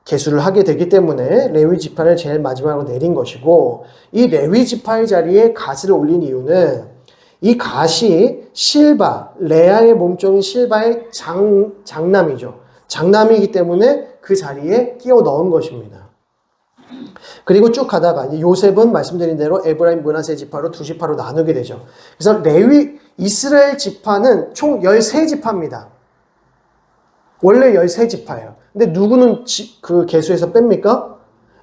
계수를 하게 되기 때문에 레위 지파를 제일 마지막으로 내린 것이고, 이 레위 지파의 자리에 갓을 올린 이유는 이 갓이 실바, 레아의 몸종인 실바의 장남이죠. 장남이기 때문에 그 자리에 끼워 넣은 것입니다. 그리고 쭉 가다가 요셉은 말씀드린 대로 에브라임, 므낫세 지파로 두 지파로 나누게 되죠. 그래서 이스라엘 지파는 총 13지파입니다. 원래 13지파예요. 근데 누구는 그 계수에서 뺍니까?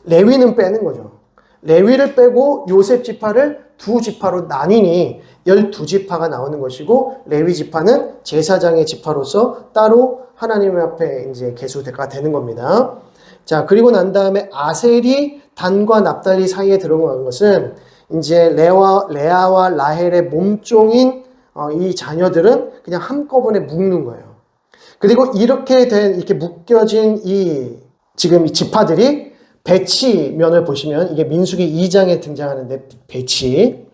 레위는 빼는 거죠. 레위를 빼고 요셉 지파를 두 지파로 나뉘니 12지파가 나오는 것이고, 레위 지파는 제사장의 지파로서 따로 하나님 앞에 이제 계수가 되는 겁니다. 자, 그리고 난 다음에 아셀이 단과 납달리 사이에 들어간 것은 이제 레아와 라헬의 몸종인 이 자녀들은 그냥 한꺼번에 묶는 거예요. 그리고 이렇게 묶여진 지금 이 지파들이 배치면을 보시면 이게 민수기 2장에 등장하는데, 배치.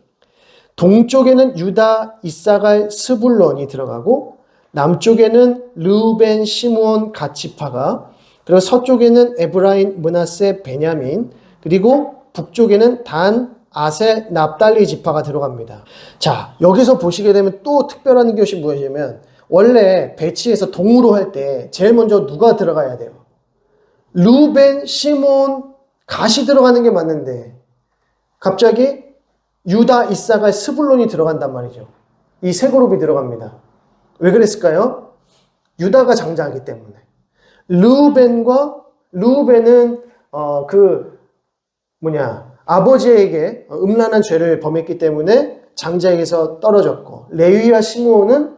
동쪽에는 유다, 이사갈, 스불론이 들어가고, 남쪽에는 르우벤, 시므온, 갓 지파가, 그리고 서쪽에는 에브라임, 므낫세, 베냐민, 그리고 북쪽에는 단, 아셀, 납달리 지파가 들어갑니다. 자, 여기서 보시게 되면 또 특별한 것이 무엇이냐면 원래 배치에서 동으로 할 때 제일 먼저 누가 들어가야 돼요? 루벤, 시몬, 갓이 들어가는 게 맞는데 갑자기 유다, 이사갈, 스불론이 들어간단 말이죠. 이 세 그룹이 들어갑니다. 왜 그랬을까요? 유다가 장자이기 때문에. 루벤은 아버지에게 음란한 죄를 범했기 때문에 장자에게서 떨어졌고, 레위와 시므온은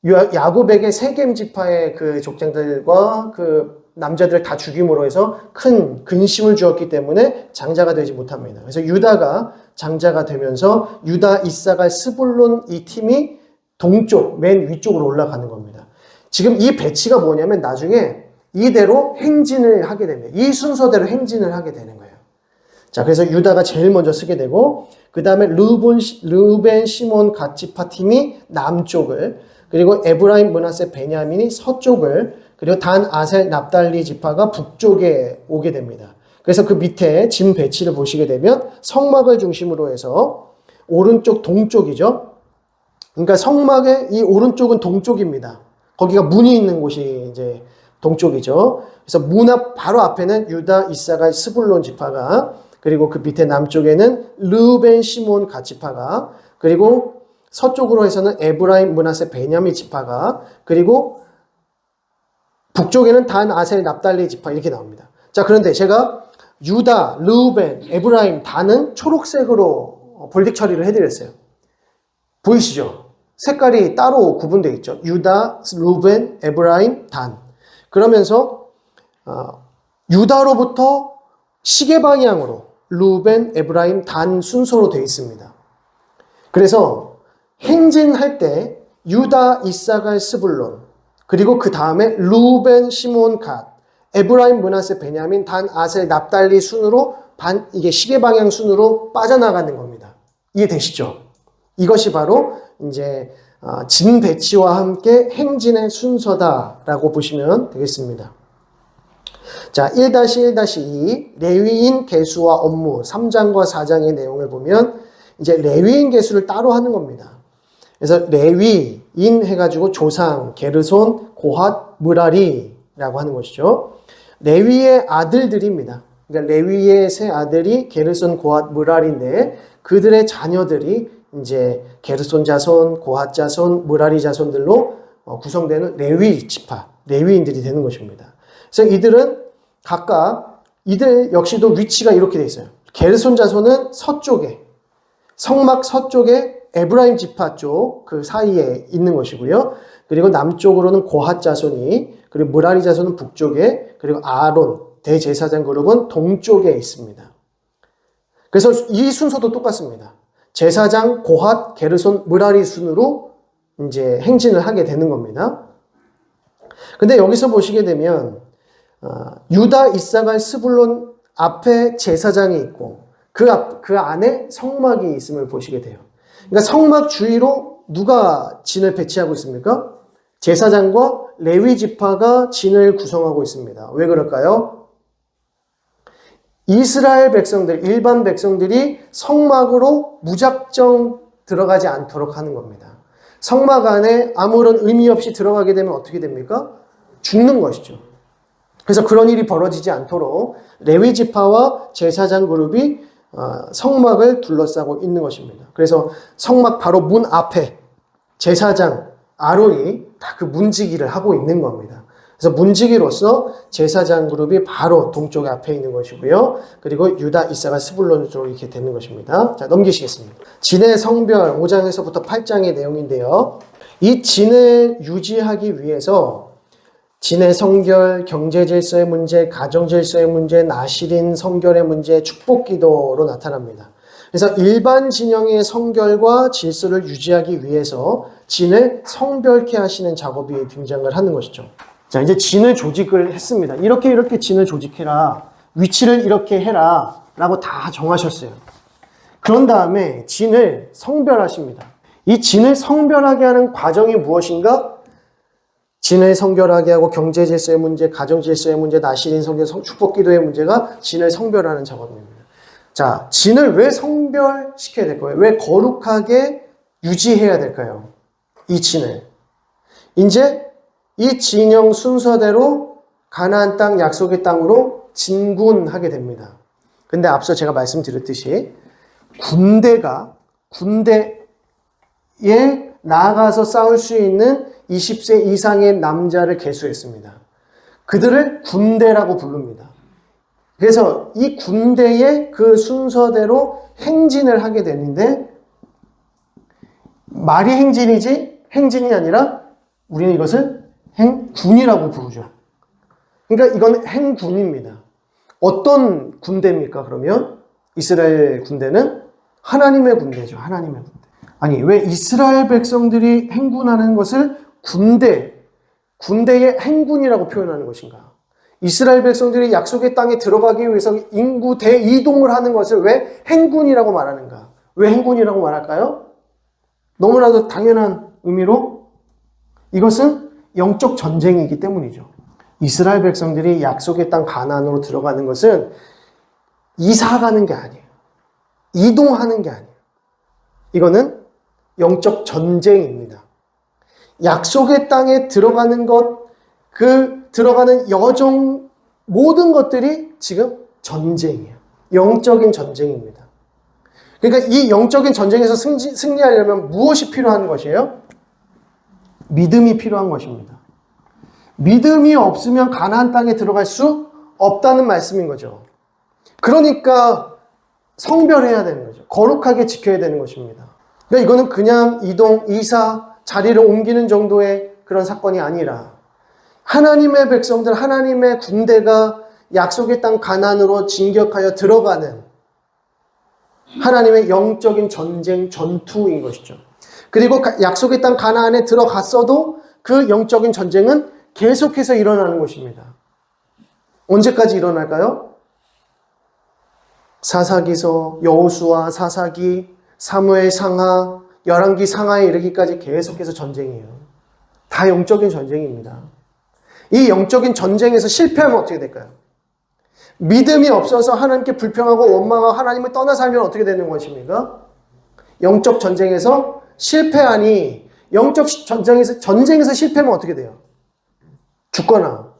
야곱에게 세겜 지파의 그 족장들과 그 남자들을 다 죽임으로 해서 큰 근심을 주었기 때문에 장자가 되지 못합니다. 그래서 유다가 장자가 되면서 유다, 이사갈, 스불론 이 팀이 동쪽 맨 위쪽으로 올라가는 겁니다. 지금 이 배치가 뭐냐면 나중에 이대로 행진을 하게 됩니다. 이 순서대로 행진을 하게 되는 거예요. 자, 그래서 유다가 제일 먼저 쓰게 되고, 그 다음에 르벤, 시몬, 갓 지파 팀이 남쪽을, 그리고 에브라임, 므낫세, 베냐민이 서쪽을, 그리고 단, 아셀, 납달리 지파가 북쪽에 오게 됩니다. 그래서 그 밑에 진 배치를 보시게 되면 성막을 중심으로 해서 오른쪽 동쪽이죠. 그러니까 성막의 이 오른쪽은 동쪽입니다. 거기가 문이 있는 곳이 이제 동쪽이죠. 그래서 문 앞 바로 앞에는 유다, 이사갈, 스불론 지파가, 그리고 그 밑에 남쪽에는 르벤, 시몬, 갓 지파가, 그리고 서쪽으로 해서는 에브라임, 므낫세, 베냐민 지파가, 그리고 북쪽에는 단, 아셀, 납달리 지파 이렇게 나옵니다. 자, 그런데 제가 유다, 르벤, 에브라임, 단은 초록색으로 볼딩 처리를 해드렸어요. 보이시죠? 색깔이 따로 구분되어 있죠. 유다, 르벤, 에브라임, 단. 그러면서 유다로부터 시계 방향으로 르벤, 에브라임, 단 순서로 되어 있습니다. 그래서 행진할 때 유다, 이사갈, 스불론, 그리고 그 다음에 르벤, 시몬, 갓, 에브라임, 므낫세, 베냐민, 단, 아셀, 납달리 순으로 이게 시계 방향 순으로 빠져나가는 겁니다. 이해되시죠? 이것이 바로 이제 진 배치와 함께 행진의 순서다라고 보시면 되겠습니다. 자, 1-1-2 레위인 계수와 업무 3장과 4장의 내용을 보면 이제 레위인 계수를 따로 하는 겁니다. 그래서 레위인 해가지고 조상, 게르손, 고핫, 므라리라고 하는 것이죠. 레위의 아들들입니다. 그러니까 레위의 세 아들이 게르손, 고핫, 므라리인데 그들의 자녀들이 이제 게르손 자손, 고핫 자손, 므라리 자손들로 구성되는 레위 지파, 레위인들이 되는 것입니다. 그래서 이들은 각각 이들 역시도 위치가 이렇게 되어 있어요. 게르손 자손은 서쪽에, 성막 서쪽에 에브라임 지파 쪽 그 사이에 있는 것이고요. 그리고 남쪽으로는 고핫 자손이, 그리고 므라리 자손은 북쪽에, 그리고 아론 대제사장 그룹은 동쪽에 있습니다. 그래서 이 순서도 똑같습니다. 제사장, 고핫, 게르손, 므라리 순으로 이제 행진을 하게 되는 겁니다. 근데 여기서 보시게 되면 유다, 이사갈, 스불론 앞에 제사장이 있고 그 안에 성막이 있음을 보시게 돼요. 그러니까 성막 주위로 누가 진을 배치하고 있습니까? 제사장과 레위 지파가 진을 구성하고 있습니다. 왜 그럴까요? 이스라엘 백성들, 일반 백성들이 성막으로 무작정 들어가지 않도록 하는 겁니다. 성막 안에 아무런 의미 없이 들어가게 되면 어떻게 됩니까? 죽는 것이죠. 그래서 그런 일이 벌어지지 않도록 레위 지파와 제사장 그룹이 성막을 둘러싸고 있는 것입니다. 그래서 성막 바로 문 앞에 제사장 아론이 다 그 문지기를 하고 있는 겁니다. 그래서 문지기로서 제사장 그룹이 바로 동쪽 앞에 있는 것이고요. 그리고 유다, 이사갈, 스불론 쪽으로 이렇게 되는 것입니다. 자, 넘기시겠습니다. 진의 성별 5장에서부터 8장의 내용인데요. 이 진을 유지하기 위해서 진의 성결, 경제 질서의 문제, 가정 질서의 문제, 나실인 성결의 문제, 축복 기도로 나타납니다. 그래서 일반 진영의 성결과 질서를 유지하기 위해서 진을 성별케 하시는 작업이 등장을 하는 것이죠. 자, 이제 진을 조직을 했습니다. 이렇게 진을 조직해라. 위치를 이렇게 해라. 라고 다 정하셨어요. 그런 다음에 진을 성별하십니다. 이 진을 성별하게 하는 과정이 무엇인가? 진을 성결하게 하고 경제 질서의 문제, 가정 질서의 문제, 나실인 성결, 축복 기도의 문제가 진을 성별하는 작업입니다. 자, 진을 왜 성별시켜야 될까요? 왜 거룩하게 유지해야 될까요? 이 진을. 이제 이 진영 순서대로 가나안 땅, 약속의 땅으로 진군하게 됩니다. 근데 앞서 제가 말씀드렸듯이 군대에 나아가서 싸울 수 있는 20세 이상의 남자를 계수했습니다. 그들을 군대라고 부릅니다. 그래서 이 군대의 그 순서대로 행진을 하게 되는데 말이 행진이 아니라 우리는 이것을 행군이라고 부르죠. 그러니까 이건 행군입니다. 어떤 군대입니까? 그러면 이스라엘 군대는 하나님의 군대죠. 하나님의 군대. 아니, 왜 이스라엘 백성들이 행군하는 것을 군대의 행군이라고 표현하는 것인가? 이스라엘 백성들이 약속의 땅에 들어가기 위해서 인구 대이동을 하는 것을 왜 행군이라고 말하는가? 왜 행군이라고 말할까요? 너무나도 당연한 의미로 이것은 영적 전쟁이기 때문이죠. 이스라엘 백성들이 약속의 땅 가나안으로 들어가는 것은 이사가는 게 아니에요. 이동하는 게 아니에요. 이거는 영적 전쟁입니다. 약속의 땅에 들어가는 것, 그 들어가는 여정, 모든 것들이 지금 전쟁이에요. 영적인 전쟁입니다. 그러니까 이 영적인 전쟁에서 승리하려면 무엇이 필요한 것이에요? 믿음이 필요한 것입니다. 믿음이 없으면 가나안 땅에 들어갈 수 없다는 말씀인 거죠. 그러니까 성별해야 되는 거죠. 거룩하게 지켜야 되는 것입니다. 그러니까 이거는 그냥 이사, 자리를 옮기는 정도의 그런 사건이 아니라 하나님의 백성들, 하나님의 군대가 약속의 땅 가나안으로 진격하여 들어가는 하나님의 영적인 전쟁, 전투인 것이죠. 그리고 약속의 땅 가나안에 들어갔어도 그 영적인 전쟁은 계속해서 일어나는 것입니다. 언제까지 일어날까요? 사사기서, 여호수아, 사사기, 사무엘 상하, 열왕기 상하에 이르기까지 계속해서 전쟁이에요. 다 영적인 전쟁입니다. 이 영적인 전쟁에서 실패하면 어떻게 될까요? 믿음이 없어서 하나님께 불평하고 원망하고 하나님을 떠나 살면 어떻게 되는 것입니까? 영적 전쟁에서 실패하니 영적 전쟁에서 실패하면 어떻게 돼요? 죽거나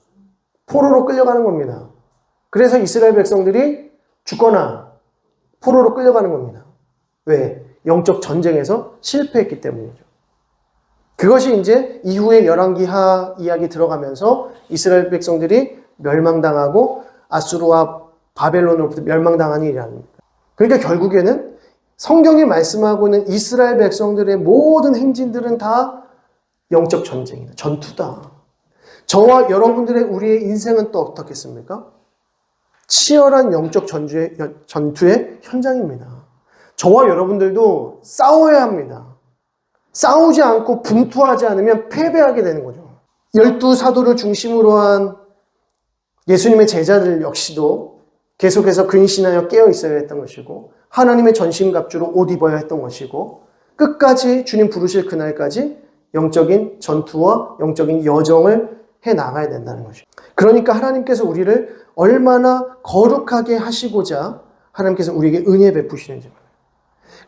포로로 끌려가는 겁니다. 그래서 이스라엘 백성들이 죽거나 포로로 끌려가는 겁니다. 왜? 영적 전쟁에서 실패했기 때문이죠. 그것이 이제 이후에 열왕기하 이야기 들어가면서 이스라엘 백성들이 멸망당하고 아수르와 바벨론으로부터 멸망당하는 일이 아닙니다. 그러니까 결국에는 성경이 말씀하고 있는 이스라엘 백성들의 모든 행진들은 다 영적 전쟁이다. 전투다. 저와 여러분들의 우리의 인생은 또 어떻겠습니까? 치열한 영적 전투의 현장입니다. 저와 여러분들도 싸워야 합니다. 싸우지 않고 분투하지 않으면 패배하게 되는 거죠. 12사도를 중심으로 한 예수님의 제자들 역시도 계속해서 근신하여 깨어 있어야 했던 것이고 하나님의 전신갑주로 옷 입어야 했던 것이고 끝까지 주님 부르실 그날까지 영적인 전투와 영적인 여정을 해나가야 된다는 것이죠. 그러니까 하나님께서 우리를 얼마나 거룩하게 하시고자 하나님께서 우리에게 은혜 베푸시는지.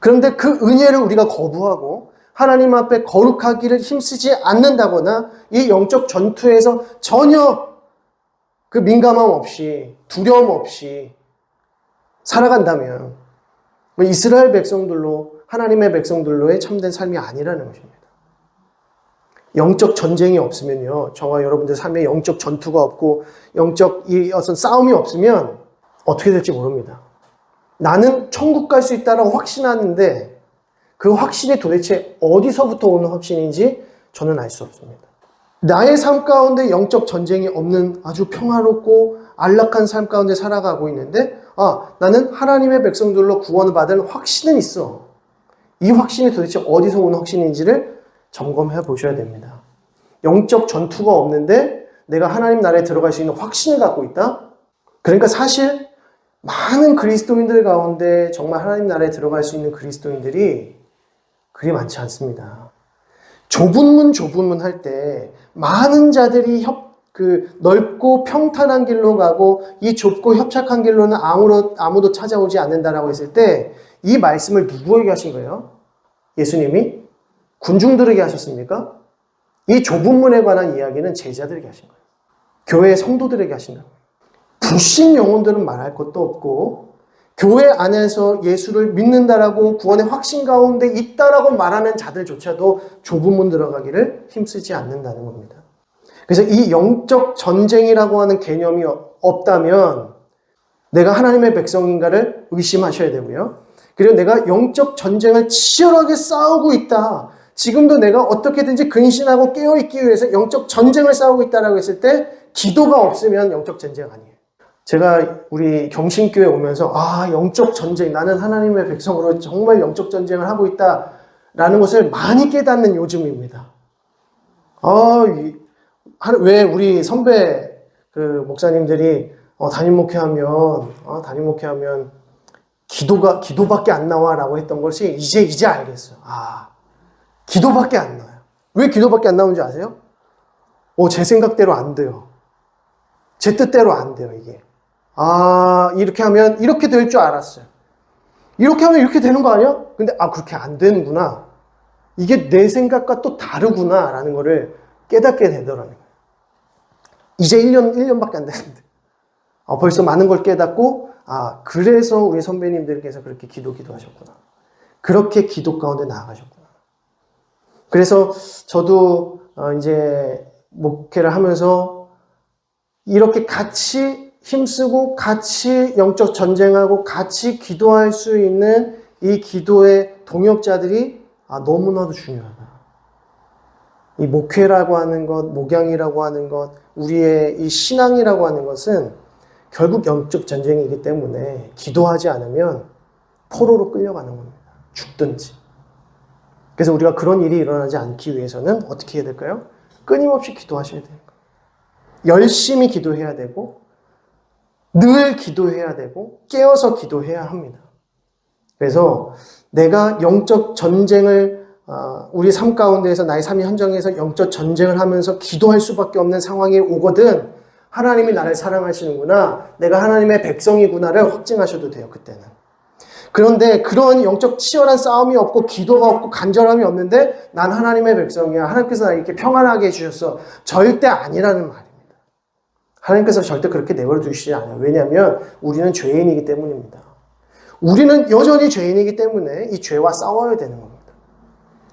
그런데 그 은혜를 우리가 거부하고 하나님 앞에 거룩하기를 힘쓰지 않는다거나 이 영적 전투에서 전혀 그 민감함 없이 두려움 없이 살아간다면 이스라엘 백성들로 하나님의 백성들로의 참된 삶이 아니라는 것입니다. 영적 전쟁이 없으면요, 저와 여러분들 삶에 영적 전투가 없고 영적 이 어떤 싸움이 없으면 어떻게 될지 모릅니다. 나는 천국 갈 수 있다라고 확신하는데 그 확신이 도대체 어디서부터 오는 확신인지 저는 알 수 없습니다. 나의 삶 가운데 영적 전쟁이 없는 아주 평화롭고 안락한 삶 가운데 살아가고 있는데 나는 하나님의 백성들로 구원을 받을 확신은 있어. 이 확신이 도대체 어디서 오는 확신인지를 점검해 보셔야 됩니다. 영적 전투가 없는데 내가 하나님 나라에 들어갈 수 있는 확신을 갖고 있다? 그러니까 사실 많은 그리스도인들 가운데 정말 하나님 나라에 들어갈 수 있는 그리스도인들이 그리 많지 않습니다. 좁은 문 할 때 많은 자들이 그 넓고 평탄한 길로 가고 이 좁고 협착한 길로는 아무도 찾아오지 않는다라고 했을 때 이 말씀을 누구에게 하신 거예요? 예수님이? 군중들에게 하셨습니까? 이 좁은 문에 관한 이야기는 제자들에게 하신 거예요. 교회 성도들에게 하신 거예요. 불신 영혼들은 말할 것도 없고 교회 안에서 예수를 믿는다라고 구원의 확신 가운데 있다라고 말하는 자들조차도 좁은 문 들어가기를 힘쓰지 않는다는 겁니다. 그래서 이 영적 전쟁이라고 하는 개념이 없다면 내가 하나님의 백성인가를 의심하셔야 되고요. 그리고 내가 영적 전쟁을 치열하게 싸우고 있다. 지금도 내가 어떻게든지 근신하고 깨어있기 위해서 영적 전쟁을 싸우고 있다라고 했을 때 기도가 없으면 영적 전쟁 아니에요. 제가 우리 경신교회 오면서 영적 전쟁, 나는 하나님의 백성으로 정말 영적 전쟁을 하고 있다라는 것을 많이 깨닫는 요즘입니다. 왜 우리 선배 그 목사님들이 담임 목회하면 기도밖에 안 나와라고 했던 것이 이제 알겠어요. 기도밖에 안 나와요. 왜 기도밖에 안 나오는지 아세요? 제 생각대로 안 돼요. 제 뜻대로 안 돼요, 이게. 이렇게 하면 이렇게 될 줄 알았어요. 이렇게 하면 이렇게 되는 거 아니야? 근데 그렇게 안 되는구나. 이게 내 생각과 또 다르구나 라는 거를 깨닫게 되더라는 거예요. 이제 1년밖에 안 됐는데 벌써 많은 걸 깨닫고 그래서 우리 선배님들께서 그렇게 기도하셨구나. 그렇게 기도 가운데 나아가셨구나. 그래서 저도 이제 목회를 하면서 이렇게 같이 힘쓰고 같이 영적 전쟁하고 같이 기도할 수 있는 이 기도의 동역자들이 너무나도 중요하다. 이 목회라고 하는 것, 목양이라고 하는 것, 우리의 이 신앙이라고 하는 것은 결국 영적 전쟁이기 때문에 기도하지 않으면 포로로 끌려가는 겁니다. 죽든지. 그래서 우리가 그런 일이 일어나지 않기 위해서는 어떻게 해야 될까요? 끊임없이 기도하셔야 돼요. 열심히 기도해야 되고 늘 기도해야 되고 깨어서 기도해야 합니다. 그래서 내가 영적 전쟁을 우리 삶 가운데에서 나의 삶이 현장에서 영적 전쟁을 하면서 기도할 수밖에 없는 상황이 오거든 하나님이 나를 사랑하시는구나, 내가 하나님의 백성이구나를 확증하셔도 돼요. 그때는. 그런데 그런 영적 치열한 싸움이 없고 기도가 없고 간절함이 없는데 난 하나님의 백성이야, 하나님께서 나를 이렇게 평안하게 해주셨어, 절대 아니라는 말입니다. 하나님께서 절대 그렇게 내버려 두시지 않아요. 왜냐하면 우리는 죄인이기 때문입니다. 우리는 여전히 죄인이기 때문에 이 죄와 싸워야 되는 겁니다.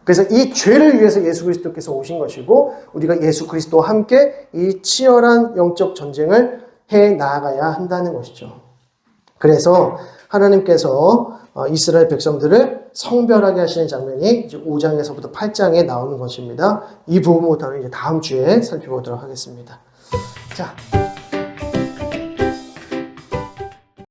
그래서 이 죄를 위해서 예수 그리스도께서 오신 것이고 우리가 예수 그리스도와 함께 이 치열한 영적 전쟁을 해 나아가야 한다는 것이죠. 그래서 하나님께서 이스라엘 백성들을 성별하게 하시는 장면이 이제 5장에서부터 8장에 나오는 것입니다. 이 부분부터는 이제 다음 주에 살펴보도록 하겠습니다. 자.